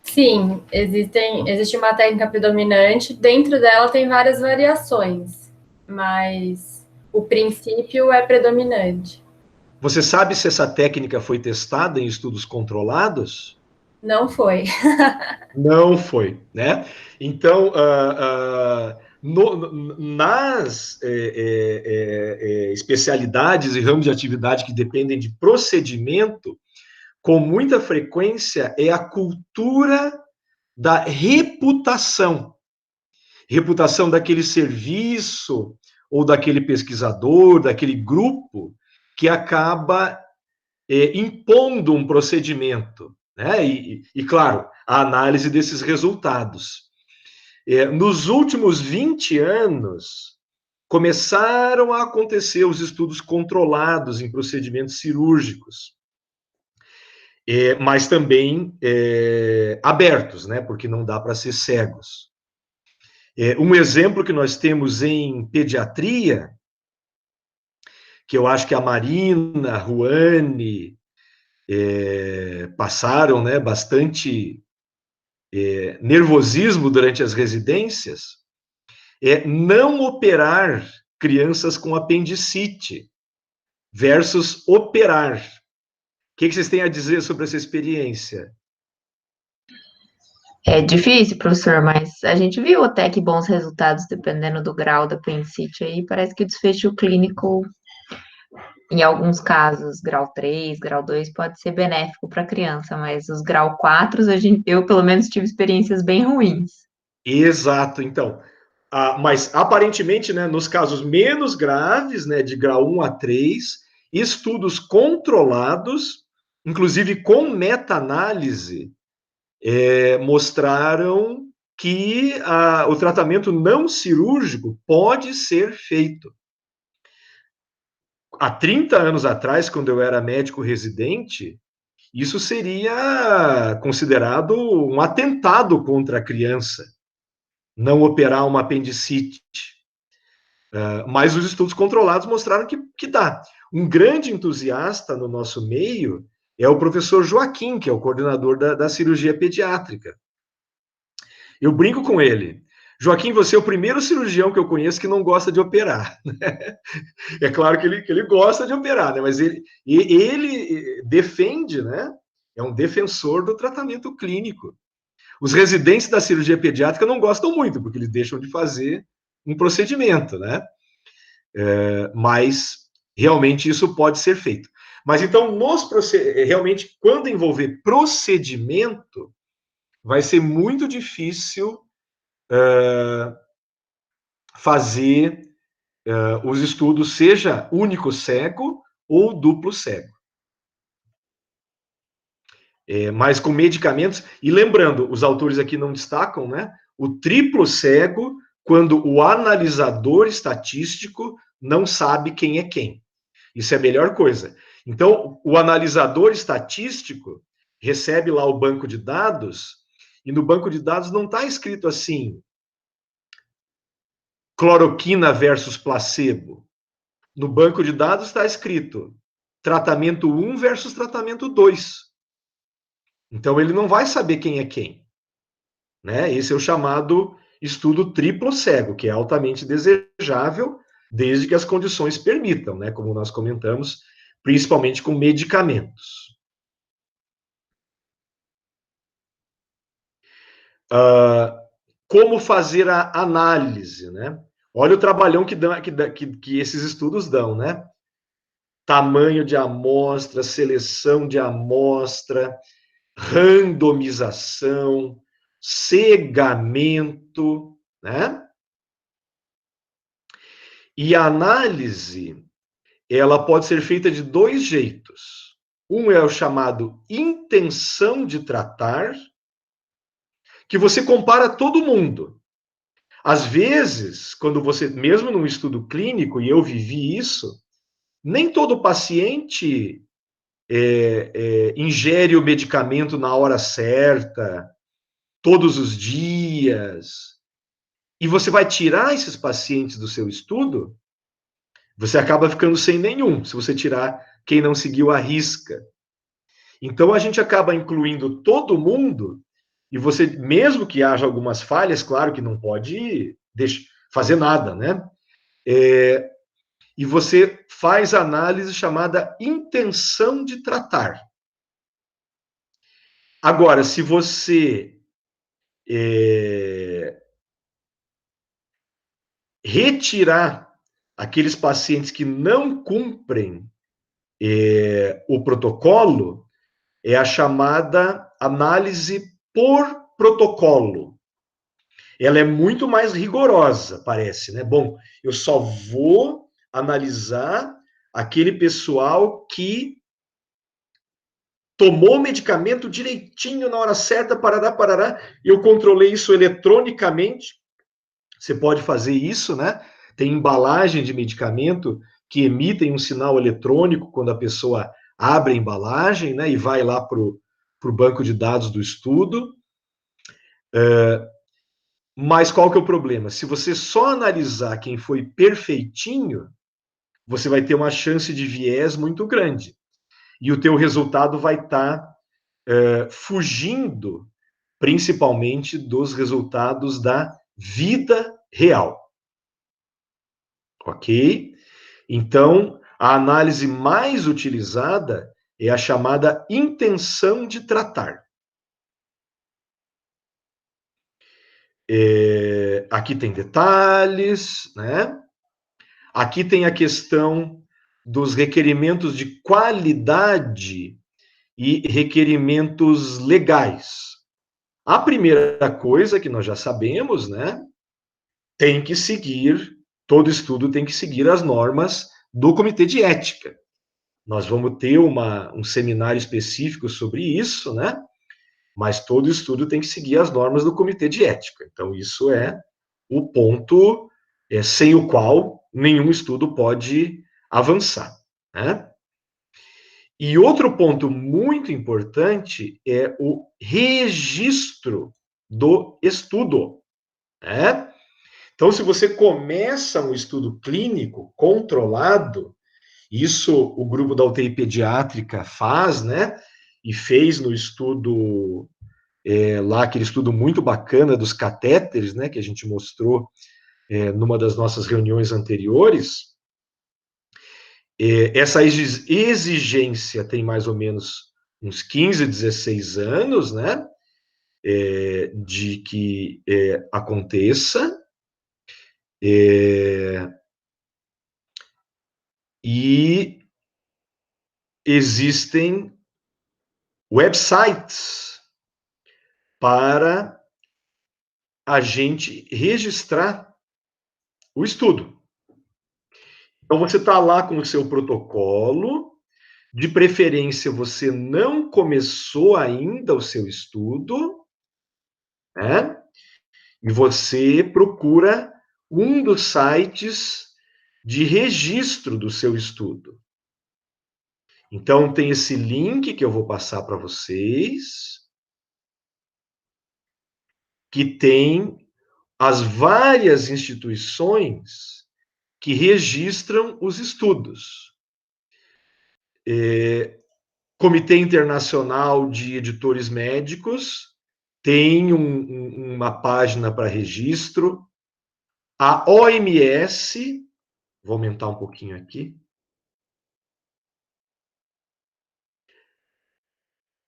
Sim, existe uma técnica predominante, dentro dela tem várias variações, mas o princípio é predominante. Você sabe se essa técnica foi testada em estudos controlados? Não foi. Não foi, né? Então, nas especialidades e ramos de atividade que dependem de procedimento, com muita frequência é a cultura da reputação. Reputação daquele serviço, ou daquele pesquisador, daquele grupo, que acaba impondo um procedimento, né? E, claro, a análise desses resultados. Nos últimos 20 anos, começaram a acontecer os estudos controlados em procedimentos cirúrgicos, mas também abertos, né? Porque não dá para ser cegos. Um exemplo que nós temos em pediatria, que eu acho que a Marina, a Ruane, passaram, né, bastante nervosismo durante as residências, não operar crianças com apendicite versus operar. O que vocês têm a dizer sobre essa experiência? É difícil, professor, mas a gente viu até que bons resultados, dependendo do grau da apendicite aí, parece que o desfecho clínico, em alguns casos, grau 3, grau 2, pode ser benéfico para a criança, mas os grau 4, eu pelo menos tive experiências bem ruins. Exato, então. Mas aparentemente, né, nos casos menos graves, né, de grau 1 a 3, estudos controlados, inclusive com meta-análise, mostraram que o tratamento não cirúrgico pode ser feito. Há 30 anos atrás, quando eu era médico residente, isso seria considerado um atentado contra a criança, não operar uma apendicite. Mas os estudos controlados mostraram que dá. Um grande entusiasta no nosso meio é o professor Joaquim, que é o coordenador da cirurgia pediátrica. Eu brinco com ele. Joaquim, você é o primeiro cirurgião que eu conheço que não gosta de operar. É claro que ele gosta de operar, né? Mas ele defende, né? É um defensor do tratamento clínico. Os residentes da cirurgia pediátrica não gostam muito, porque eles deixam de fazer um procedimento, né? Mas realmente isso pode ser feito. Mas então, realmente, quando envolver procedimento, vai ser muito difícil fazer os estudos, seja único cego ou duplo cego. Mas com medicamentos, e lembrando, os autores aqui não destacam, né? O triplo cego, quando o analisador estatístico não sabe quem é quem. Isso é a melhor coisa. Então, o analisador estatístico recebe lá o banco de dados, e no banco de dados não está escrito assim, cloroquina versus placebo. No banco de dados está escrito tratamento 1 versus tratamento 2. Então, ele não vai saber quem é quem. Né? Esse é o chamado estudo triplo cego, que é altamente desejável, desde que as condições permitam, né? Como nós comentamos, principalmente com medicamentos. Como fazer a análise, né? Olha o trabalhão que esses estudos dão, né? Tamanho de amostra, seleção de amostra, randomização, cegamento, né? E a análise, ela pode ser feita de dois jeitos. Um é o chamado intenção de tratar, que você compara todo mundo. Às vezes, quando você, mesmo num estudo clínico, e eu vivi isso, nem todo paciente ingere o medicamento na hora certa, todos os dias, e você vai tirar esses pacientes do seu estudo, você acaba ficando sem nenhum, se você tirar quem não seguiu a risca. Então, a gente acaba incluindo todo mundo, e você, mesmo que haja algumas falhas, claro que não pode fazer nada, né? E você faz a análise chamada intenção de tratar. Agora, se você retirar aqueles pacientes que não cumprem o protocolo, é a chamada análise por protocolo. Ela é muito mais rigorosa, parece, né? Bom, eu só vou analisar aquele pessoal que tomou o medicamento direitinho na hora certa, parará, eu controlei isso eletronicamente. Você pode fazer isso, né? Tem embalagem de medicamento que emitem um sinal eletrônico quando a pessoa abre a embalagem, né? E vai lá para o banco de dados do estudo. Mas qual que é o problema? Se você só analisar quem foi perfeitinho, você vai ter uma chance de viés muito grande. E o teu resultado vai estar fugindo, principalmente, dos resultados da vida real. Ok? Então, a análise mais utilizada é a chamada intenção de tratar. Aqui tem detalhes, né? Aqui tem a questão dos requerimentos de qualidade e requerimentos legais. A primeira coisa que nós já sabemos, né? Tem que seguir, todo estudo tem que seguir as normas do Comitê de Ética. Nós vamos ter um seminário específico sobre isso, né? Mas todo estudo tem que seguir as normas do Comitê de Ética. Então, isso é o ponto sem o qual nenhum estudo pode avançar, né? E outro ponto muito importante é o registro do estudo, né? Então, se você começa um estudo clínico controlado, isso o grupo da UTI pediátrica faz, né? E fez no estudo, lá, aquele estudo muito bacana dos catéteres, né? Que a gente mostrou numa das nossas reuniões anteriores. Essa exigência tem mais ou menos uns 15, 16 anos, né? De que aconteça. E existem websites para a gente registrar o estudo. Então, você está lá com o seu protocolo, de preferência, você não começou ainda o seu estudo, né? E você procura um dos sites de registro do seu estudo. Então, tem esse link que eu vou passar para vocês, que tem as várias instituições que registram os estudos. Comitê Internacional de Editores Médicos tem uma página para registro. A OMS, vou aumentar um pouquinho aqui.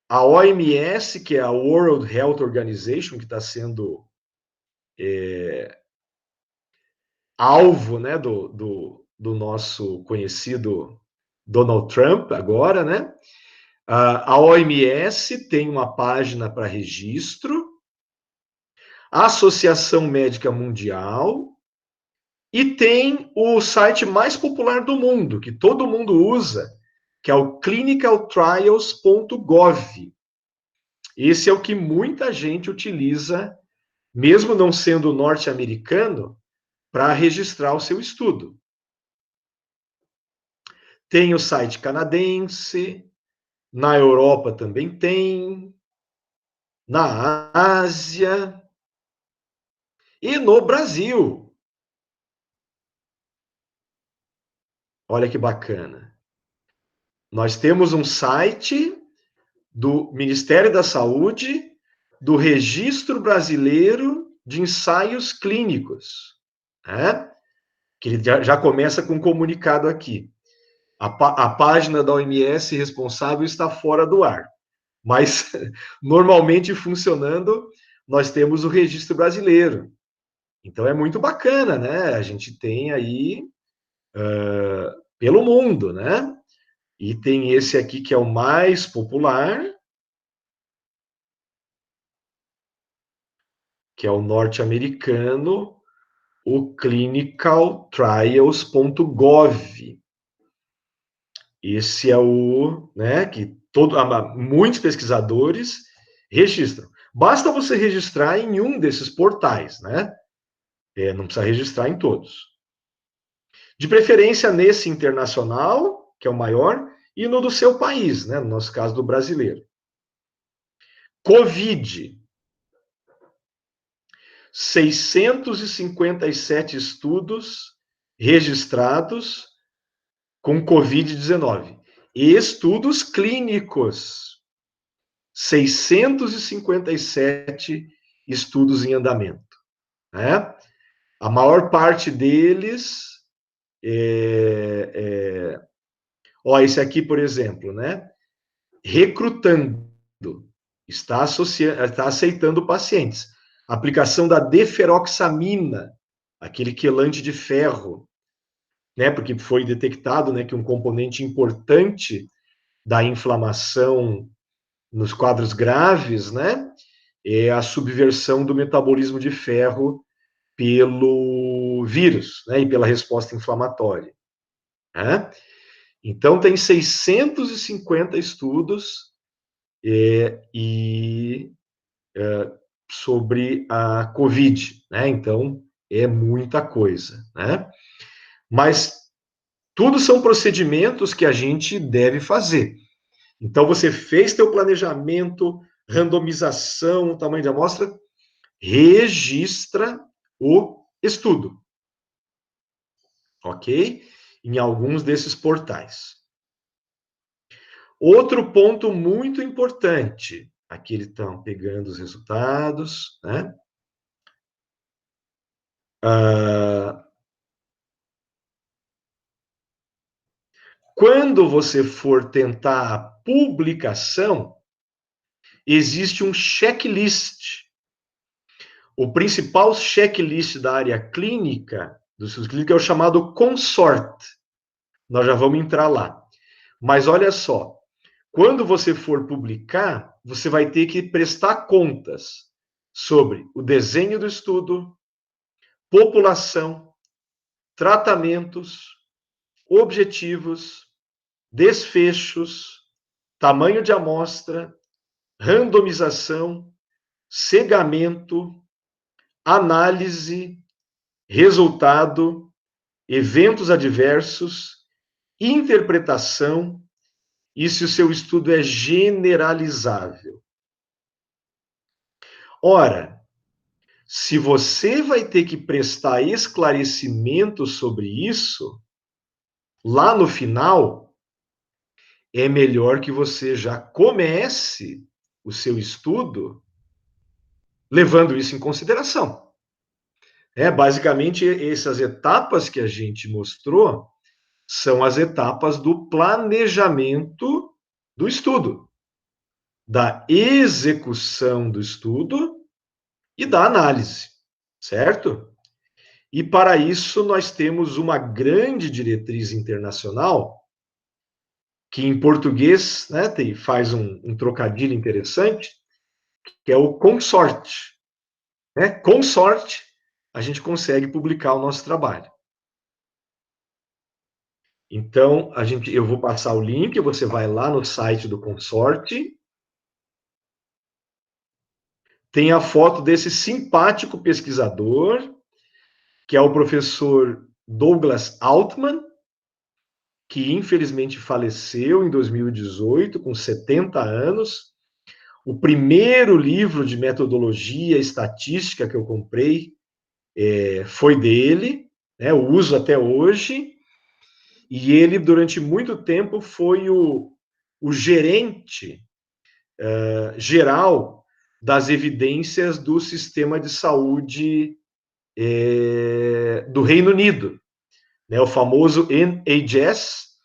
A OMS, que é a World Health Organization, que está sendo alvo, né, do nosso conhecido Donald Trump agora, né? A OMS tem uma página para registro, a Associação Médica Mundial, e tem o site mais popular do mundo, que todo mundo usa, que é o clinicaltrials.gov. Esse é o que muita gente utiliza, mesmo não sendo norte-americano, para registrar o seu estudo. Tem o site canadense, na Europa também tem, na Ásia e no Brasil. Olha que bacana. Nós temos um site do Ministério da Saúde, do Registro Brasileiro de Ensaios Clínicos, né? Que ele já começa com um comunicado aqui. A página da OMS responsável está fora do ar, mas normalmente funcionando, nós temos o registro brasileiro. Então é muito bacana, né? A gente tem aí pelo mundo, né? E tem esse aqui que é o mais popular, que é o norte-americano, o clinicaltrials.gov. Esse é o, né, que muitos pesquisadores registram. Basta você registrar em um desses portais, né? Não precisa registrar em todos. De preferência nesse internacional, que é o maior, e no do seu país, né? No nosso caso, do brasileiro. Covid. 657 estudos registrados com Covid-19. Estudos clínicos. 657 estudos em andamento, né? A maior parte deles esse aqui, por exemplo, né? Recrutando, está aceitando pacientes. Aplicação da deferoxamina, aquele quelante de ferro, né? Porque foi detectado, né, que um componente importante da inflamação nos quadros graves, né, é a subversão do metabolismo de ferro pelo vírus, né, e pela resposta inflamatória, né? Então, tem 650 estudos sobre a Covid, né? Então, é muita coisa, né? Mas tudo são procedimentos que a gente deve fazer. Então, você fez teu planejamento, randomização, tamanho de amostra, registra o estudo. Ok? Em alguns desses portais. Outro ponto muito importante. Aqui eles estão pegando os resultados, né? Quando você for tentar a publicação, existe um checklist. O principal checklist da área clínica do estudo clínico é o chamado consort. Nós já vamos entrar lá. Mas olha só, quando você for publicar, você vai ter que prestar contas sobre o desenho do estudo, população, tratamentos, objetivos, desfechos, tamanho de amostra, randomização, cegamento, análise, resultado, eventos adversos, interpretação e se o seu estudo é generalizável. Ora, se você vai ter que prestar esclarecimento sobre isso, lá no final, é melhor que você já comece o seu estudo levando isso em consideração. Basicamente, essas etapas que a gente mostrou são as etapas do planejamento do estudo, da execução do estudo e da análise, certo? E para isso nós temos uma grande diretriz internacional, que em português, né, faz um trocadilho interessante, que é o consort. Com sorte, a gente consegue publicar o nosso trabalho. Então, eu vou passar o link, você vai lá no site do Consorte. Tem a foto desse simpático pesquisador, que é o professor Douglas Altman, que infelizmente faleceu em 2018, com 70 anos. O primeiro livro de metodologia estatística que eu comprei foi dele, eu uso até hoje. E ele, durante muito tempo, foi o gerente geral das evidências do sistema de saúde do Reino Unido, o famoso NHS,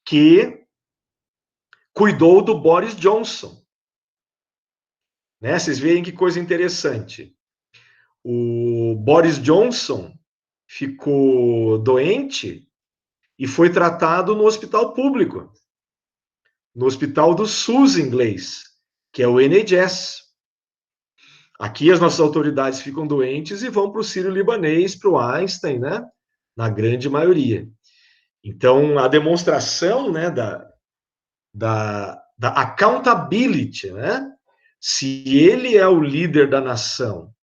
que cuidou do Boris Johnson. Vocês veem que coisa interessante. O Boris Johnson ficou doente e foi tratado no hospital público, no hospital do SUS inglês, que é o NHS. Aqui as nossas autoridades ficam doentes e vão para o Sírio-Libanês, para o Einstein, na grande maioria. Então, a demonstração da accountability, se ele é o líder da nação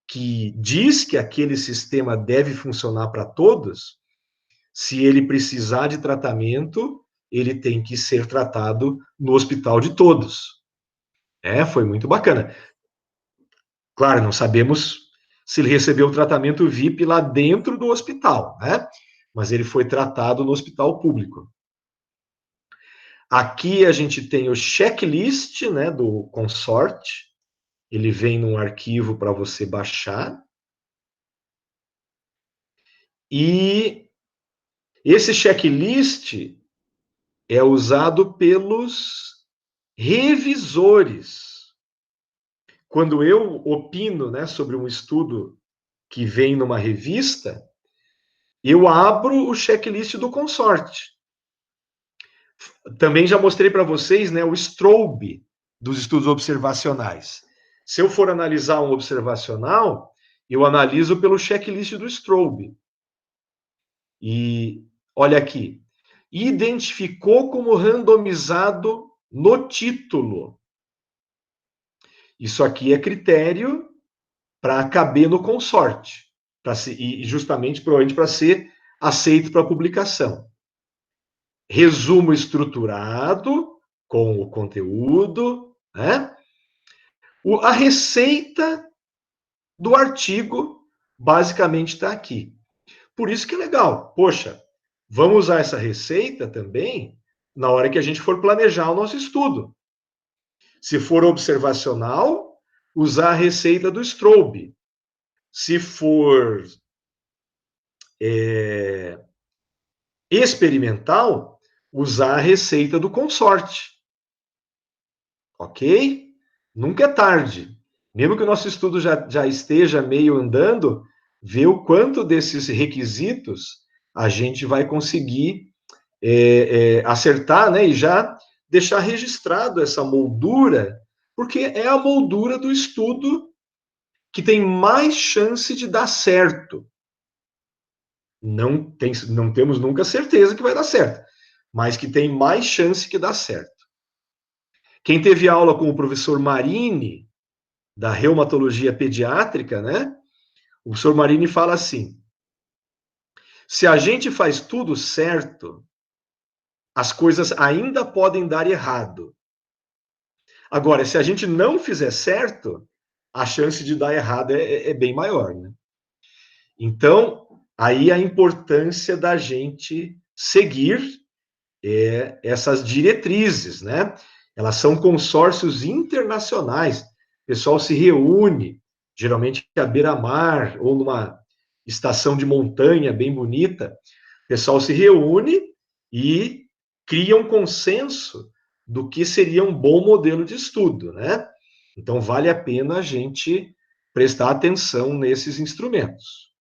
que diz que aquele sistema deve funcionar para todos, se ele precisar de tratamento, ele tem que ser tratado no hospital de todos. Foi muito bacana. Claro, não sabemos se ele recebeu o tratamento VIP lá dentro do hospital, mas ele foi tratado no hospital público. Aqui a gente tem o checklist, do consort. Ele vem num arquivo para você baixar. E esse checklist é usado pelos revisores. Quando eu opino, sobre um estudo que vem numa revista, eu abro o checklist do consorte. Também já mostrei para vocês, o Strobe dos estudos observacionais. Se eu for analisar um observacional, eu analiso pelo checklist do Strobe. E olha aqui, identificou como randomizado no título. Isso aqui é critério para caber no consorte, e justamente, provavelmente, para ser aceito para publicação. Resumo estruturado, com o conteúdo, a receita do artigo, basicamente, está aqui. Por isso que é legal. Poxa, vamos usar essa receita também na hora que a gente for planejar o nosso estudo. Se for observacional, usar a receita do Strobe. Se for experimental, usar a receita do consorte. Ok? Nunca é tarde. Mesmo que o nosso estudo já esteja meio andando, ver o quanto desses requisitos a gente vai conseguir acertar, né, e já deixar registrado essa moldura, porque é a moldura do estudo que tem mais chance de dar certo. Não temos nunca certeza que vai dar certo, mas que tem mais chance que dá certo. Quem teve aula com o professor Marini, da reumatologia pediátrica, né? O professor Marini fala assim: se a gente faz tudo certo, as coisas ainda podem dar errado. Agora, se a gente não fizer certo, a chance de dar errado é bem maior, né? Então, aí a importância da gente seguir essas diretrizes, né? Elas são consórcios internacionais. O pessoal se reúne, geralmente à beira-mar ou numa estação de montanha bem bonita. O pessoal se reúne e cria um consenso do que seria um bom modelo de estudo, né? Então, vale a pena a gente prestar atenção nesses instrumentos.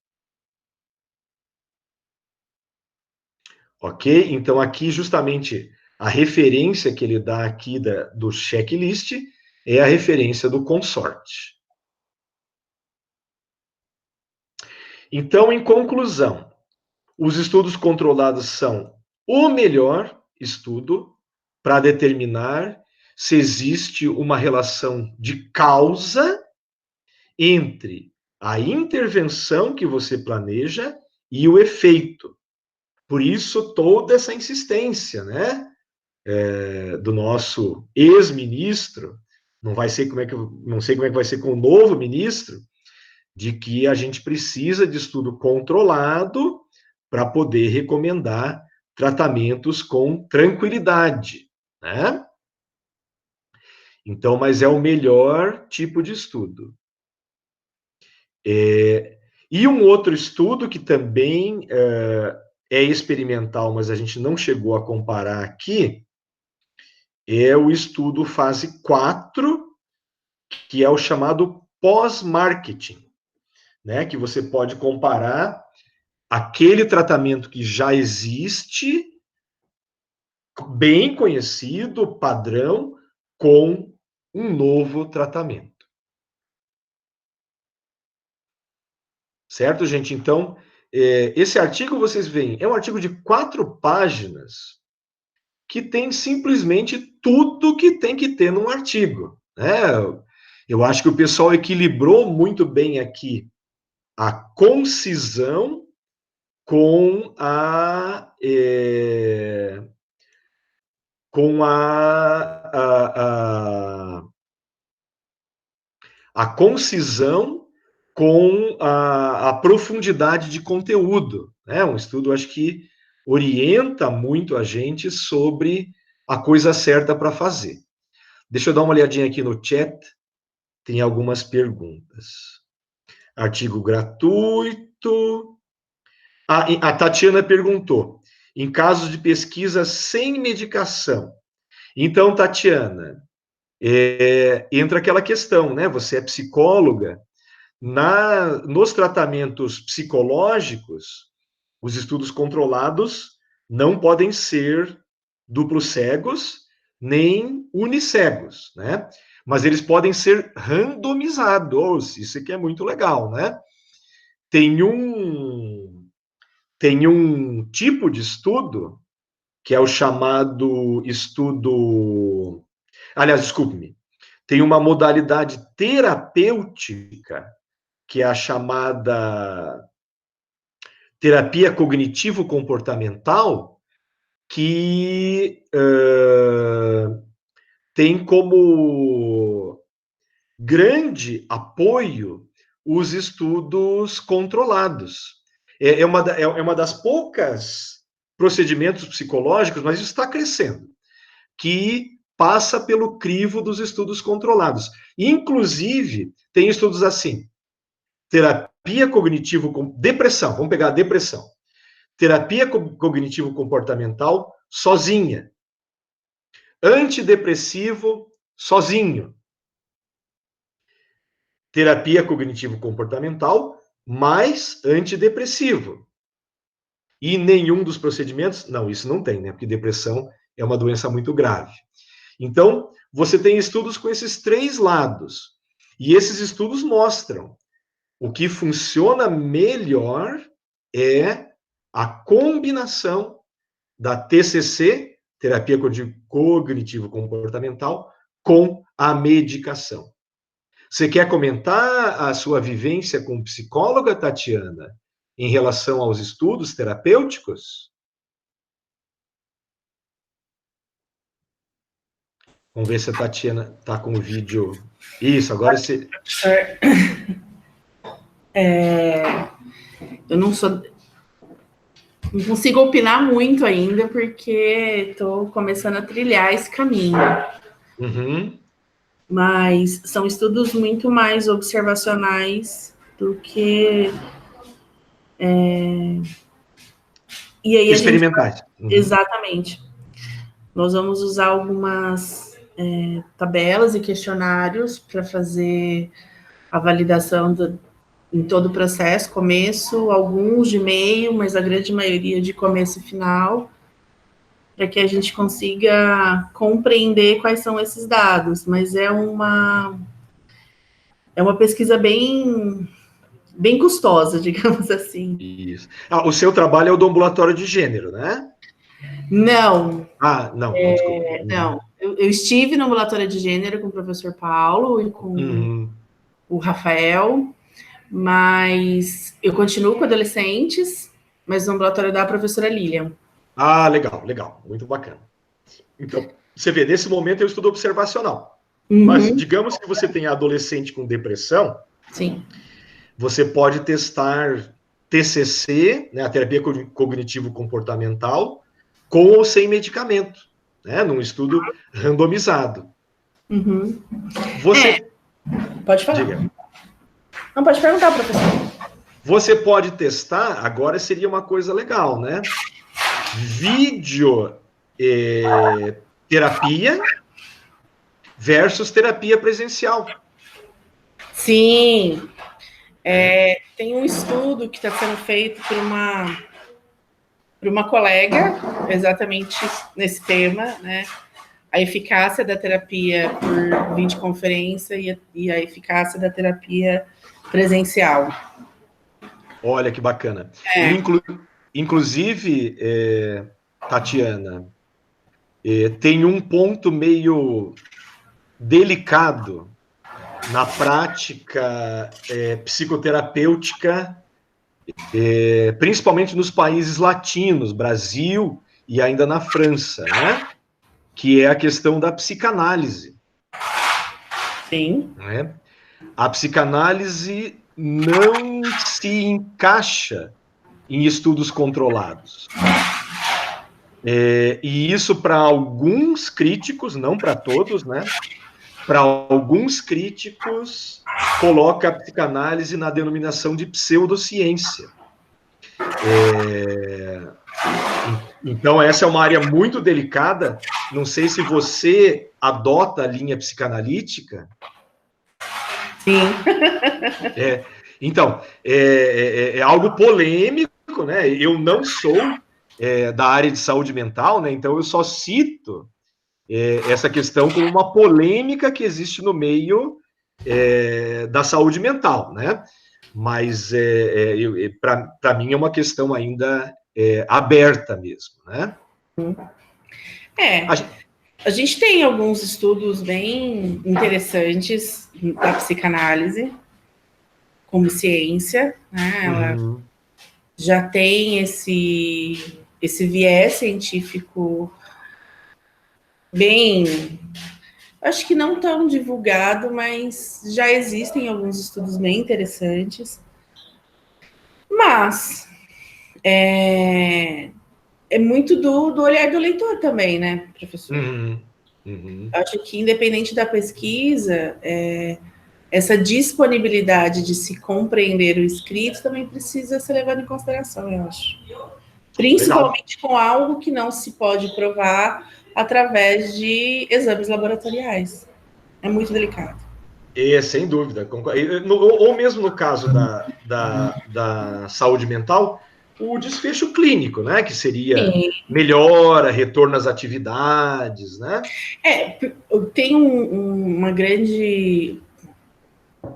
Ok? Então, aqui, justamente, a referência que ele dá aqui do checklist é a referência do consorte. Então, em conclusão, os estudos controlados são o melhor estudo para determinar se existe uma relação de causa entre a intervenção que você planeja e o efeito. Por isso, toda essa insistência, né? Do nosso ex-ministro, não sei como é que vai ser com o novo ministro, de que a gente precisa de estudo controlado para poder recomendar tratamentos com tranquilidade, né? Então, mas é o melhor tipo de estudo. E um outro estudo que também é experimental, mas a gente não chegou a comparar aqui, é o estudo fase 4, que é o chamado pós-marketing, né? Que você pode comparar aquele tratamento que já existe, bem conhecido, padrão, com um novo tratamento. Certo, gente? Então, esse artigo, vocês veem, é um artigo de 4 páginas, que tem simplesmente tudo que tem que ter num artigo, né? Eu acho que o pessoal equilibrou muito bem aqui a concisão com a concisão com a profundidade de conteúdo, né? Um estudo, acho que orienta muito a gente sobre a coisa certa para fazer. Deixa eu dar uma olhadinha aqui no chat, tem algumas perguntas. Artigo gratuito. A Tatiana perguntou, em casos de pesquisa sem medicação. Então, Tatiana, entra aquela questão, né? Você é psicóloga, nos tratamentos psicológicos, os estudos controlados não podem ser duplos cegos, nem unicegos, né? Mas eles podem ser randomizados, isso aqui é muito legal, né? Tem um tipo de estudo que é o chamado estudo... Aliás, desculpe-me. Tem uma modalidade terapêutica que é a chamada terapia cognitivo-comportamental, que tem como grande apoio os estudos controlados. É uma das poucas procedimentos psicológicos, mas isso está crescendo, que passa pelo crivo dos estudos controlados. Inclusive, tem estudos assim, terapia cognitivo com depressão, vamos pegar a depressão. Terapia cognitivo-comportamental sozinha. Antidepressivo sozinho. Terapia cognitivo-comportamental mais antidepressivo. E nenhum dos procedimentos, não, isso não tem, né? Porque depressão é uma doença muito grave. Então, você tem estudos com esses 3 lados. E esses estudos mostram o que funciona melhor é a combinação da TCC, terapia cognitivo-comportamental, com a medicação. Você quer comentar a sua vivência com psicóloga, Tatiana, em relação aos estudos terapêuticos? Vamos ver se a Tatiana está com o vídeo. Isso, agora você... Eu não consigo opinar muito ainda, porque estou começando a trilhar esse caminho. Uhum. Mas são estudos muito mais observacionais do que... E aí experimentais. Exatamente. Nós vamos usar algumas tabelas e questionários para fazer a validação em todo o processo, começo, alguns de meio, mas a grande maioria de começo e final, para que a gente consiga compreender quais são esses dados. Mas é uma pesquisa bem custosa, digamos assim. Isso. O seu trabalho é o do ambulatório de gênero, né? Não. Não, desculpa. Não. Eu estive no ambulatório de gênero com o professor Paulo e com o Rafael, mas eu continuo com adolescentes, mas no ambulatório da professora Lilian. Legal. Muito bacana. Então, você vê, nesse momento eu estudo observacional. Mas digamos que você tem adolescente com depressão. Sim. Você pode testar TCC, né, a terapia cognitivo-comportamental, com ou sem medicamento, né, num estudo randomizado. Você... Pode falar. Diga. Não, pode perguntar, professor. Você pode testar, agora seria uma coisa legal, né? Terapia versus terapia presencial. Sim. Tem um estudo que está sendo feito por uma colega, exatamente nesse tema, né? A eficácia da terapia por videoconferência e a eficácia da terapia presencial. Olha que bacana. Inclusive, Tatiana, tem um ponto meio delicado na prática psicoterapêutica, principalmente nos países latinos, Brasil e ainda na França, né? Que é a questão da psicanálise. Sim. Né? A psicanálise não se encaixa em estudos controlados. E isso, para alguns críticos, não para todos, né? Para alguns críticos, coloca a psicanálise na denominação de pseudociência. Então, essa é uma área muito delicada. Não sei se você adota a linha psicanalítica. Sim. Então, é algo polêmico, né? Eu não sou da área de saúde mental, né? Então eu só cito essa questão como uma polêmica que existe no meio da saúde mental, né? Mas para mim é uma questão ainda aberta mesmo, né? A gente tem alguns estudos bem interessantes da psicanálise como ciência, né? Ela já tem esse viés científico bem, acho que não tão divulgado, mas já existem alguns estudos bem interessantes. Mas é muito do olhar do leitor também, né, professor? Acho que, independente da pesquisa, essa disponibilidade de se compreender o escrito também precisa ser levada em consideração, eu acho. Principalmente com algo que não se pode provar através de exames laboratoriais. É muito delicado. Sem dúvida. Ou mesmo no caso da saúde mental, o desfecho clínico, né? Que seria melhora, retorno às atividades, né? Tem uma grande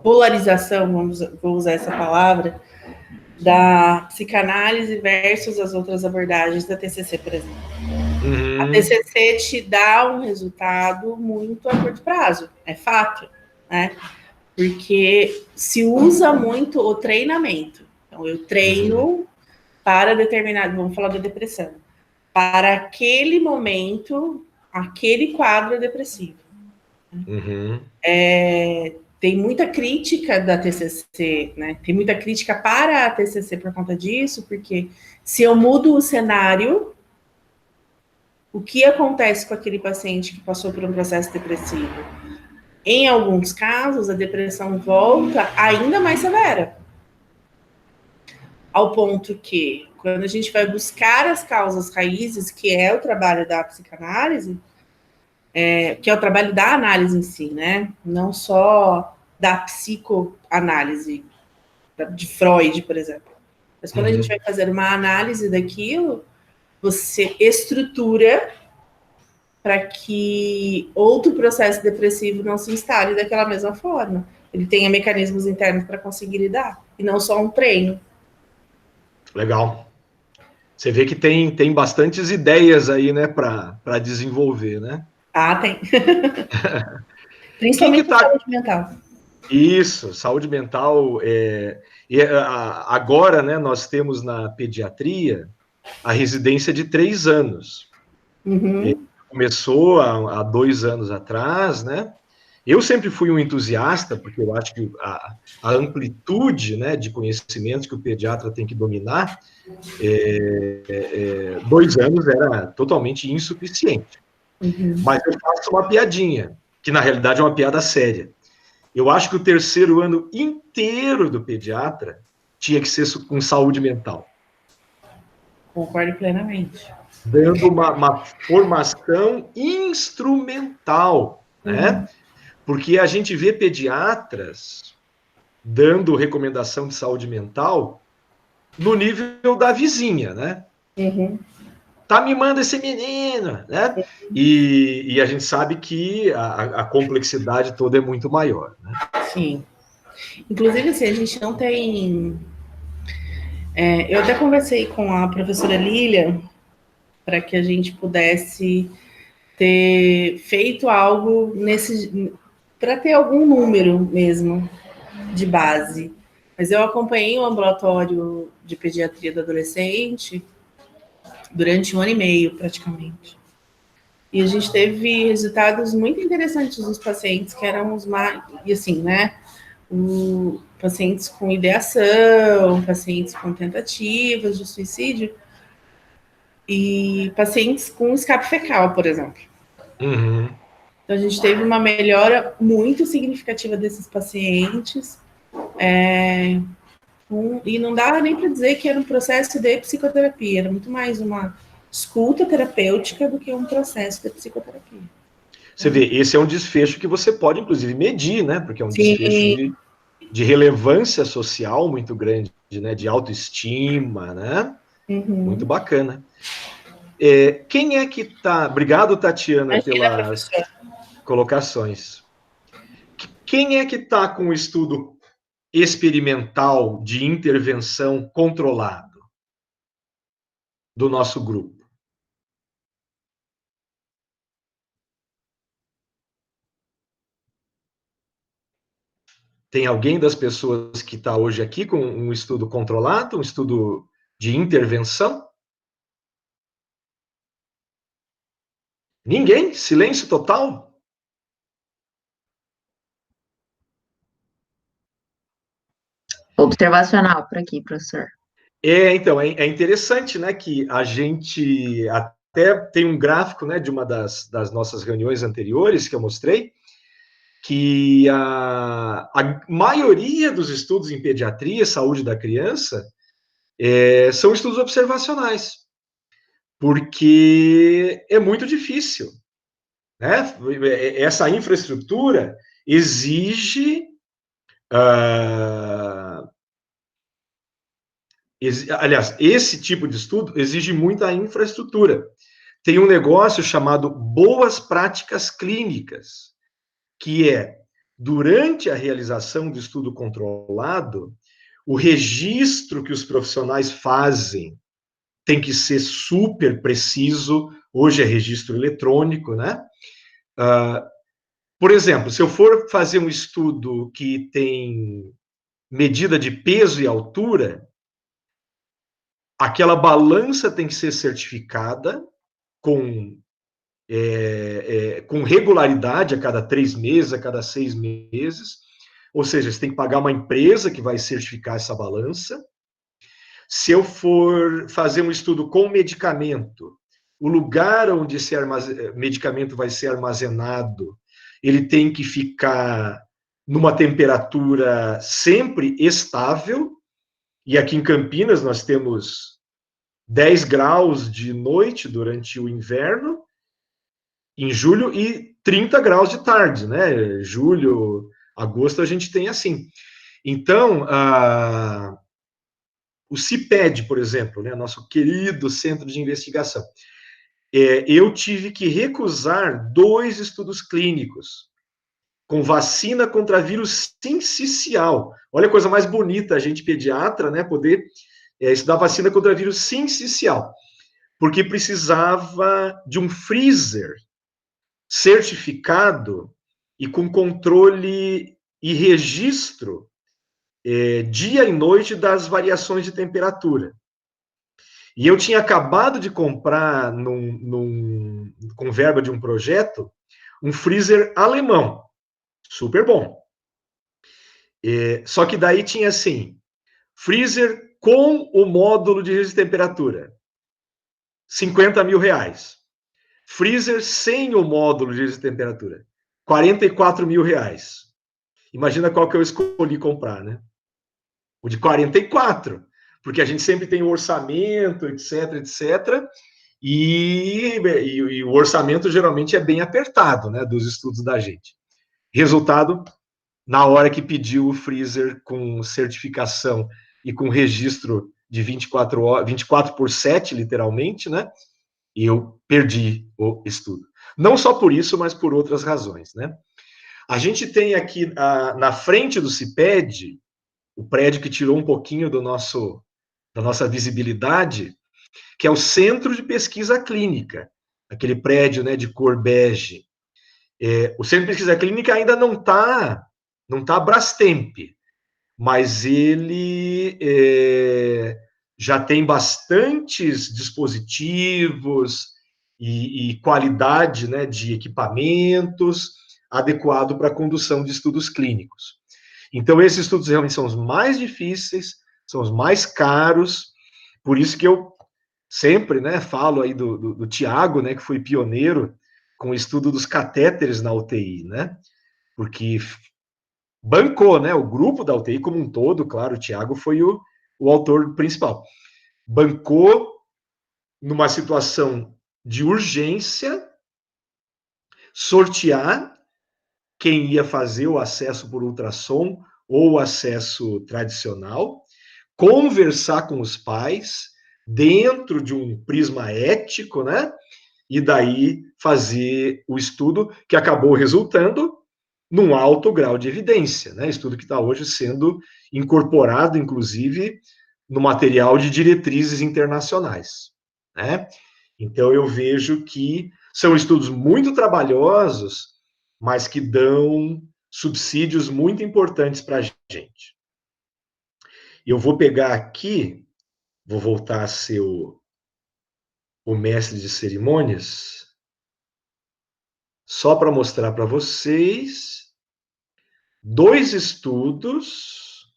polarização, vou usar essa palavra, da psicanálise versus as outras abordagens da TCC, por exemplo. A TCC te dá um resultado muito a curto prazo, é fato, né? Porque se usa muito o treinamento. Então, eu treino para determinado, vamos falar da depressão, para aquele momento, aquele quadro depressivo. Tem muita crítica da TCC, né? Tem muita crítica para a TCC por conta disso, porque se eu mudo o cenário, o que acontece com aquele paciente que passou por um processo depressivo? Em alguns casos, a depressão volta ainda mais severa. Ao ponto que, quando a gente vai buscar as causas raízes, que é o trabalho da psicanálise, que é o trabalho da análise em si, né? Não só da psicoanálise, de Freud, por exemplo. Mas quando a gente vai fazer uma análise daquilo, você estrutura para que outro processo depressivo não se instale daquela mesma forma. Ele tenha mecanismos internos para conseguir lidar, e não só um treino. Legal. Você vê que tem bastantes ideias aí, né, para desenvolver, né? Tem. Principalmente saúde mental. Isso, saúde mental. Agora, né, nós temos na pediatria a residência de 3 anos. Começou há 2 anos atrás, né? Eu sempre fui um entusiasta, porque eu acho que a amplitude, né, de conhecimentos que o pediatra tem que dominar, 2 anos era totalmente insuficiente. Mas eu faço uma piadinha, que na realidade é uma piada séria. Eu acho que o 3º ano inteiro do pediatra tinha que ser com saúde mental. Concordo plenamente. Dando uma formação instrumental, né? Porque a gente vê pediatras dando recomendação de saúde mental no nível da vizinha, né? Tá mimando esse menino, né? E a gente sabe que a complexidade toda é muito maior, né? Sim. Inclusive, assim, a gente não tem... eu até conversei com a professora Lília para que a gente pudesse ter feito algo para ter algum número mesmo de base. Mas eu acompanhei o ambulatório de pediatria do adolescente durante 1 ano e meio, praticamente. E a gente teve resultados muito interessantes dos pacientes, que eram os mais... E assim, né? Pacientes com ideação, pacientes com tentativas de suicídio, e pacientes com escape fecal, por exemplo. Então, a gente teve uma melhora muito significativa desses pacientes, e não dá nem para dizer que era um processo de psicoterapia, era muito mais uma escuta terapêutica do que um processo de psicoterapia. Você vê, esse é um desfecho que você pode, inclusive, medir, né? Porque é um desfecho de relevância social muito grande, né? De autoestima, né? Muito bacana. Quem é que está... Obrigado, Tatiana, pelas colocações. Quem é que está com o estudo experimental de intervenção controlado do nosso grupo? Tem alguém das pessoas que está hoje aqui com um estudo controlado, um estudo de intervenção? Ninguém? Silêncio total? Observacional por aqui, professor. Então, é interessante, né, que a gente até tem um gráfico, né, de uma das nossas reuniões anteriores que eu mostrei, que a maioria dos estudos em pediatria, saúde da criança, são estudos observacionais, porque é muito difícil, né? Essa infraestrutura, exige, aliás, esse tipo de estudo exige muita infraestrutura. Tem um negócio chamado boas práticas clínicas, que é, durante a realização do estudo controlado, o registro que os profissionais fazem tem que ser super preciso. Hoje é registro eletrônico, né? Por exemplo, se eu for fazer um estudo que tem medida de peso e altura, aquela balança tem que ser certificada com regularidade a cada 3 meses, a cada 6 meses. Ou seja, você tem que pagar uma empresa que vai certificar essa balança. Se eu for fazer um estudo com medicamento, o lugar onde esse medicamento vai ser armazenado, ele tem que ficar numa temperatura sempre estável. E aqui em Campinas nós temos 10 graus de noite durante o inverno, em julho, e 30 graus de tarde, né? Julho, agosto, a gente tem assim. Então, o CIPED, por exemplo, né, nosso querido centro de investigação, eu tive que recusar 2 estudos clínicos com vacina contra vírus sincicial. Olha a coisa mais bonita, a gente pediatra, né, poder estudar vacina contra vírus sincicial, porque precisava de um freezer certificado e com controle e registro dia e noite das variações de temperatura. E eu tinha acabado de comprar, com verba de um projeto, um freezer alemão, super bom. Só que daí tinha assim, freezer com o módulo de registro de temperatura, R$50 mil. Freezer sem o módulo de registro de temperatura, R$44 mil. Imagina qual que eu escolhi comprar, né? O de 44, porque a gente sempre tem o orçamento, etc, etc, e o orçamento geralmente é bem apertado, né, dos estudos da gente. Resultado, na hora que pediu o freezer com certificação e com registro de 24 horas, 24/7, literalmente, né, eu perdi o estudo. Não só por isso, mas por outras razões, né. A gente tem aqui, na frente do CIPED, o prédio que tirou um pouquinho da nossa visibilidade, que é o Centro de Pesquisa Clínica, aquele prédio, né, de cor bege. O Centro de Pesquisa Clínica ainda não tá Brastemp, mas ele já tem bastantes dispositivos e qualidade, né, de equipamentos adequado para a condução de estudos clínicos. Então, esses estudos realmente são os mais difíceis, são os mais caros, por isso que eu sempre, né, falo aí do Tiago, né, que foi pioneiro com o estudo dos catéteres na UTI, né, porque bancou, né, o grupo da UTI como um todo, claro, o Tiago foi o autor principal, bancou numa situação de urgência, sortear quem ia fazer o acesso por ultrassom ou o acesso tradicional, conversar com os pais dentro de um prisma ético, né? E daí fazer o estudo que acabou resultando num alto grau de evidência, né? Estudo que está hoje sendo incorporado, inclusive, no material de diretrizes internacionais, né? Então, eu vejo que são estudos muito trabalhosos, mas que dão subsídios muito importantes para a gente. Eu vou pegar aqui, vou voltar a ser o mestre de cerimônias, só para mostrar para vocês 2 estudos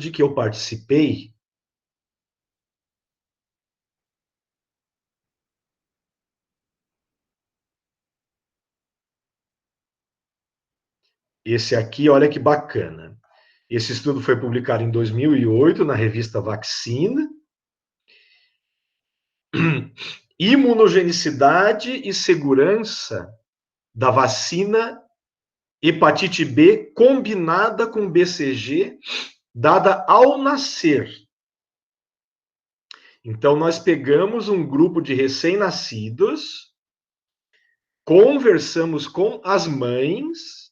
de que eu participei. Esse aqui, olha que bacana. Esse estudo foi publicado em 2008 na revista Vaccine. Imunogenicidade e segurança da vacina hepatite B combinada com BCG, dada ao nascer. Então, nós pegamos um grupo de recém-nascidos, conversamos com as mães,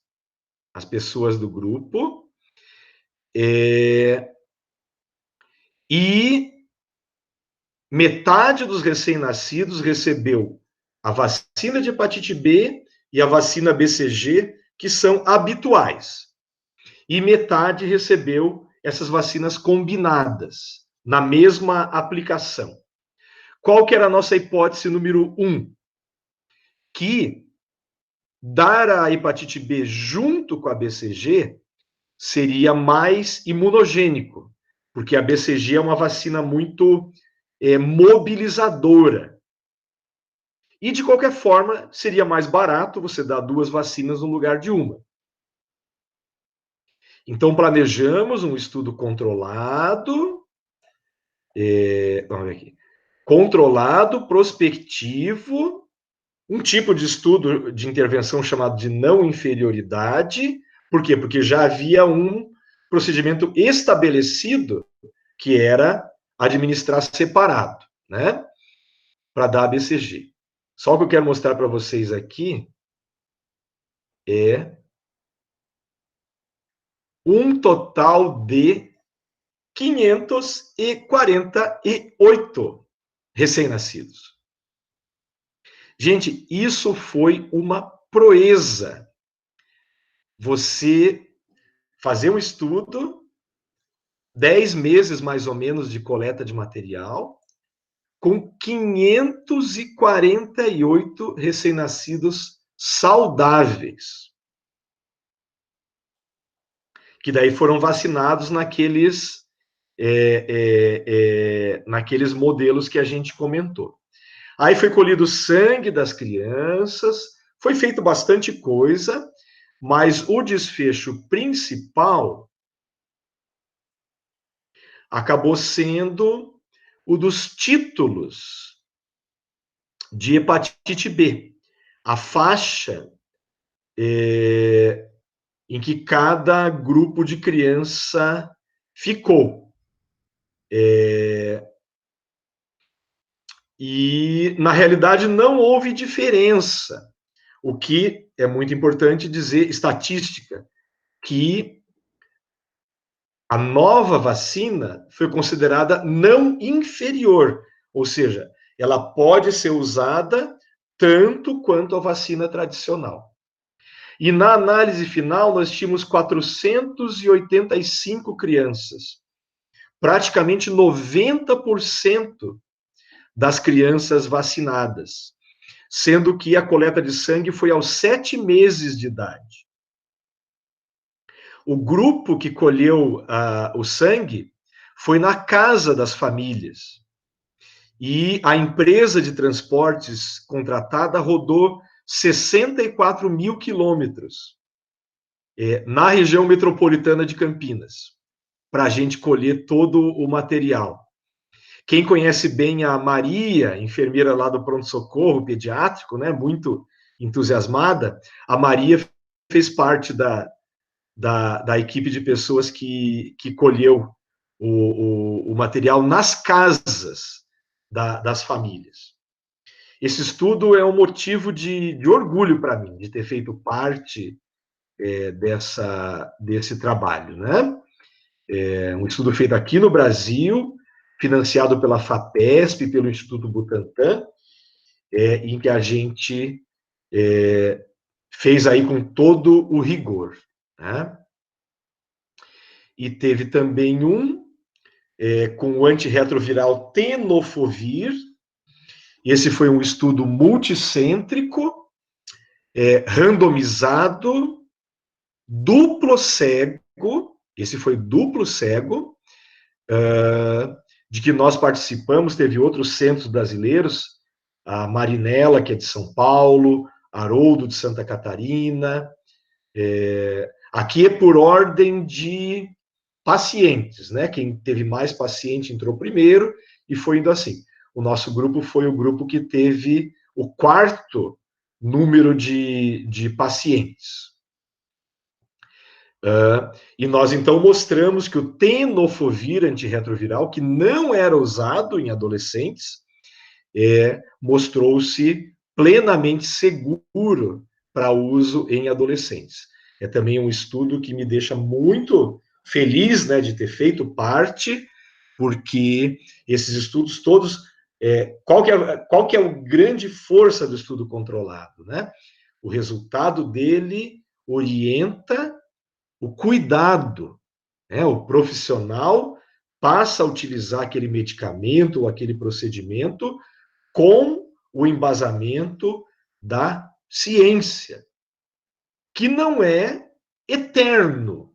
as pessoas do grupo, e metade dos recém-nascidos recebeu a vacina de hepatite B e a vacina BCG, que são habituais. E metade recebeu essas vacinas combinadas, na mesma aplicação. Qual que era a nossa hipótese número 1? Que dar a hepatite B junto com a BCG seria mais imunogênico, porque a BCG é uma vacina muito mobilizadora. E, de qualquer forma, seria mais barato você dar 2 vacinas no lugar de uma. Então, planejamos um estudo controlado, vamos ver aqui, controlado, prospectivo, um tipo de estudo de intervenção chamado de não inferioridade. Por quê? Porque já havia um procedimento estabelecido que era administrar separado, né? Para dar a BCG. Só o que eu quero mostrar para vocês aqui é um total de 548 recém-nascidos. Gente, isso foi uma proeza. Você fazer um estudo, 10 meses mais ou menos de coleta de material, com 548 recém-nascidos saudáveis, que daí foram vacinados naqueles modelos que a gente comentou. Aí foi colhido o sangue das crianças, foi feito bastante coisa, mas o desfecho principal acabou sendo o dos títulos de hepatite B, a faixa em que cada grupo de criança ficou. E, na realidade, não houve diferença. O que é muito importante dizer, estatística, que a nova vacina foi considerada não inferior, ou seja, ela pode ser usada tanto quanto a vacina tradicional. E na análise final, nós tínhamos 485 crianças. Praticamente 90% das crianças vacinadas, sendo que a coleta de sangue foi aos 7 meses de idade. O grupo que colheu o sangue foi na casa das famílias. E a empresa de transportes contratada rodou 64 mil quilômetros na região metropolitana de Campinas, para a gente colher todo o material. Quem conhece bem a Maria, enfermeira lá do pronto-socorro pediátrico, né, muito entusiasmada, a Maria fez parte da equipe de pessoas que colheu o material nas casas das famílias. Esse estudo é um motivo de orgulho para mim, de ter feito parte desse trabalho, né? Um estudo feito aqui no Brasil, financiado pela FAPESP, pelo Instituto Butantan, em que a gente fez aí com todo o rigor, né? E teve também com o antirretroviral tenofovir. Esse foi um estudo multicêntrico, randomizado, duplo cego, esse foi duplo cego, de que nós participamos, teve outros centros brasileiros, a Marinella, que é de São Paulo, Haroldo, de Santa Catarina. Aqui é por ordem de pacientes, né? Quem teve mais paciente entrou primeiro e foi indo assim. O nosso grupo foi o grupo que teve o quarto número de pacientes. E nós, então, mostramos que o tenofovir antirretroviral, que não era usado em adolescentes, mostrou-se plenamente seguro para uso em adolescentes. É também um estudo que me deixa muito feliz, né, de ter feito parte, porque esses estudos todos, qual que é a grande força do estudo controlado, né? O resultado dele orienta o cuidado, né? O profissional passa a utilizar aquele medicamento ou aquele procedimento com o embasamento da ciência, que não é eterno,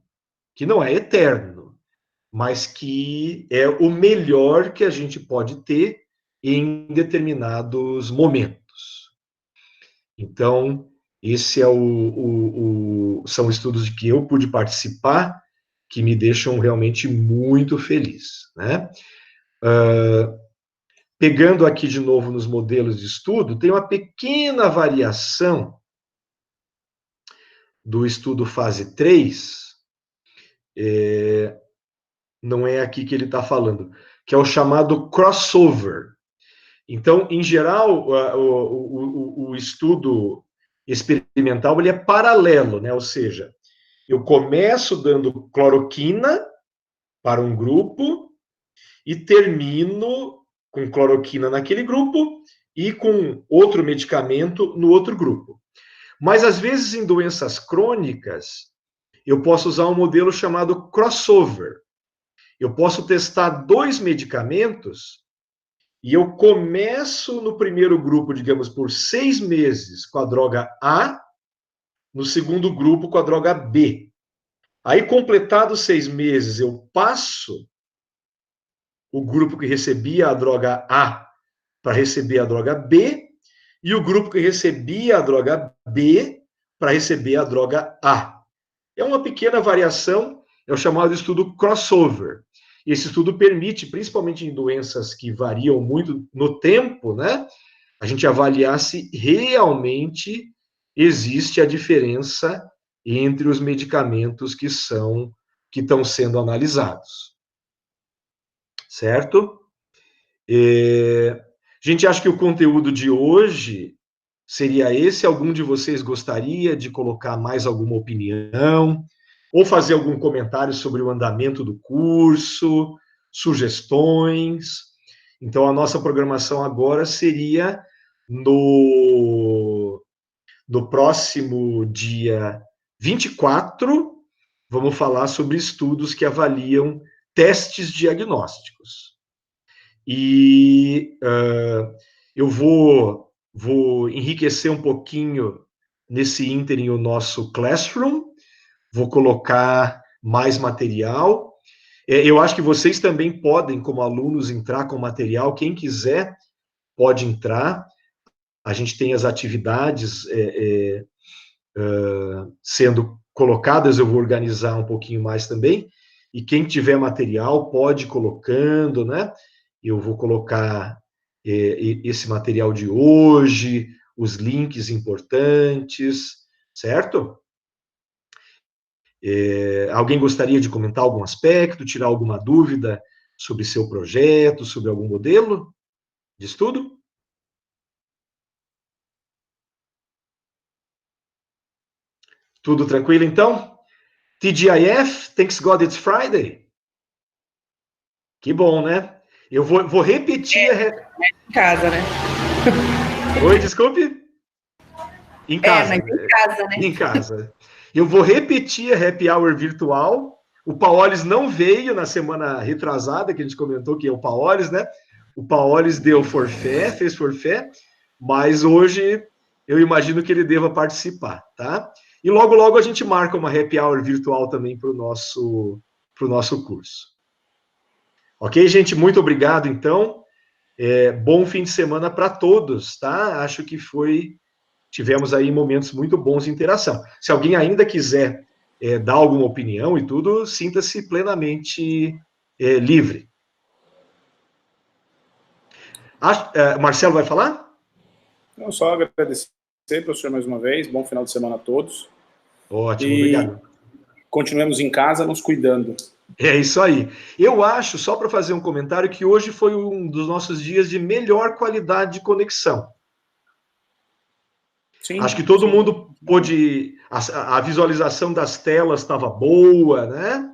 mas que é o melhor que a gente pode ter em determinados momentos. Então, esse são estudos de que eu pude participar, que me deixam realmente muito feliz, né? Pegando aqui de novo nos modelos de estudo, tem uma pequena variação do estudo fase 3, não é aqui que ele está falando, que é o chamado crossover. Então, em geral, o estudo experimental ele é paralelo, né? Ou seja, eu começo dando cloroquina para um grupo e termino com cloroquina naquele grupo e com outro medicamento no outro grupo. Mas, às vezes, em doenças crônicas, eu posso usar um modelo chamado crossover. Eu posso testar 2 medicamentos e eu começo no primeiro grupo, digamos, por 6 meses com a droga A, no segundo grupo com a droga B. Aí, completados 6 meses, eu passo o grupo que recebia a droga A para receber a droga B, e o grupo que recebia a droga B para receber a droga A. É uma pequena variação, é o chamado estudo crossover. Esse estudo permite, principalmente em doenças que variam muito no tempo, né, a gente avaliar se realmente existe a diferença entre os medicamentos que estão sendo analisados. Certo? A gente acha que o conteúdo de hoje seria esse. Algum de vocês gostaria de colocar mais alguma opinião? Ou fazer algum comentário sobre o andamento do curso, sugestões? Então, a nossa programação agora seria no próximo dia 24, vamos falar sobre estudos que avaliam testes diagnósticos. E eu vou enriquecer um pouquinho nesse ínterim o nosso Classroom, vou colocar mais material. Eu acho que vocês também podem, como alunos, entrar com material. Quem quiser pode entrar. A gente tem as atividades sendo colocadas, eu vou organizar um pouquinho mais também. E quem tiver material pode ir colocando, né? Eu vou colocar esse material de hoje, os links importantes, certo? Alguém gostaria de comentar algum aspecto, tirar alguma dúvida sobre seu projeto, sobre algum modelo de estudo? Tudo tranquilo, então? TGIF, thanks God it's Friday. Que bom, né? Eu vou repetir... Em casa, né? Oi, desculpe? Em casa. Mas em casa, né? Em casa. Eu vou repetir a Happy Hour virtual. O Paolis não veio na semana retrasada, que a gente comentou que é o Paolis, né? O Paolis deu forfé, fez forfé, mas hoje eu imagino que ele deva participar, tá? E logo, logo a gente marca uma Happy Hour virtual também para o nosso curso. Ok, gente? Muito obrigado, então. Bom fim de semana para todos, tá? Acho que tivemos aí momentos muito bons de interação. Se alguém ainda quiser dar alguma opinião e tudo, sinta-se plenamente livre. Marcelo vai falar? Não, só agradecer professor, mais uma vez. Bom final de semana a todos. Ótimo, E obrigado. continuemos em casa, nos cuidando. É isso aí. Eu acho, só para fazer um comentário, que hoje foi um dos nossos dias de melhor qualidade de conexão. Sim, Acho que todo sim. mundo pôde. A visualização das telas estava boa, né?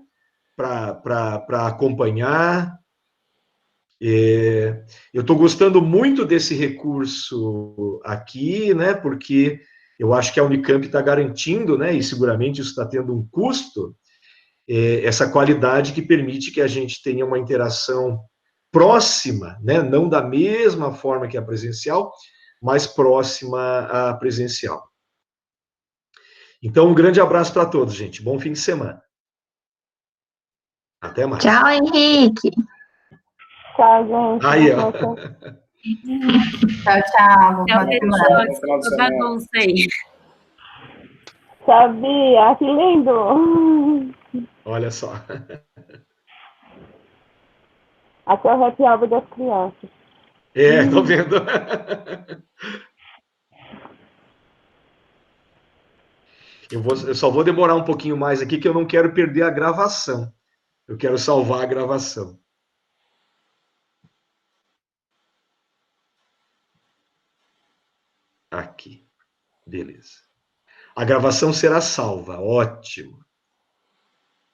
Para acompanhar. Eu estou gostando muito desse recurso aqui, né? Porque eu acho que a Unicamp está garantindo, né? E seguramente isso está tendo um custo, essa qualidade que permite que a gente tenha uma interação próxima, né? Não da mesma forma que a presencial, mas próxima à presencial. Então, um grande abraço para todos, gente. Bom fim de semana. Até mais. Tchau, Henrique. Tchau, gente. Aí, ó. Tchau, tchau. Boa Tchau, semana. Bom final de pessoal. semana. Bagunça aí. Tchau, Bia. Que lindo. Olha só. Aqui é o happy hour das crianças. Tô vendo. Eu só vou demorar um pouquinho mais aqui, que eu não quero perder a gravação. Eu quero salvar a gravação. Aqui. Beleza. A gravação será salva. Ótimo.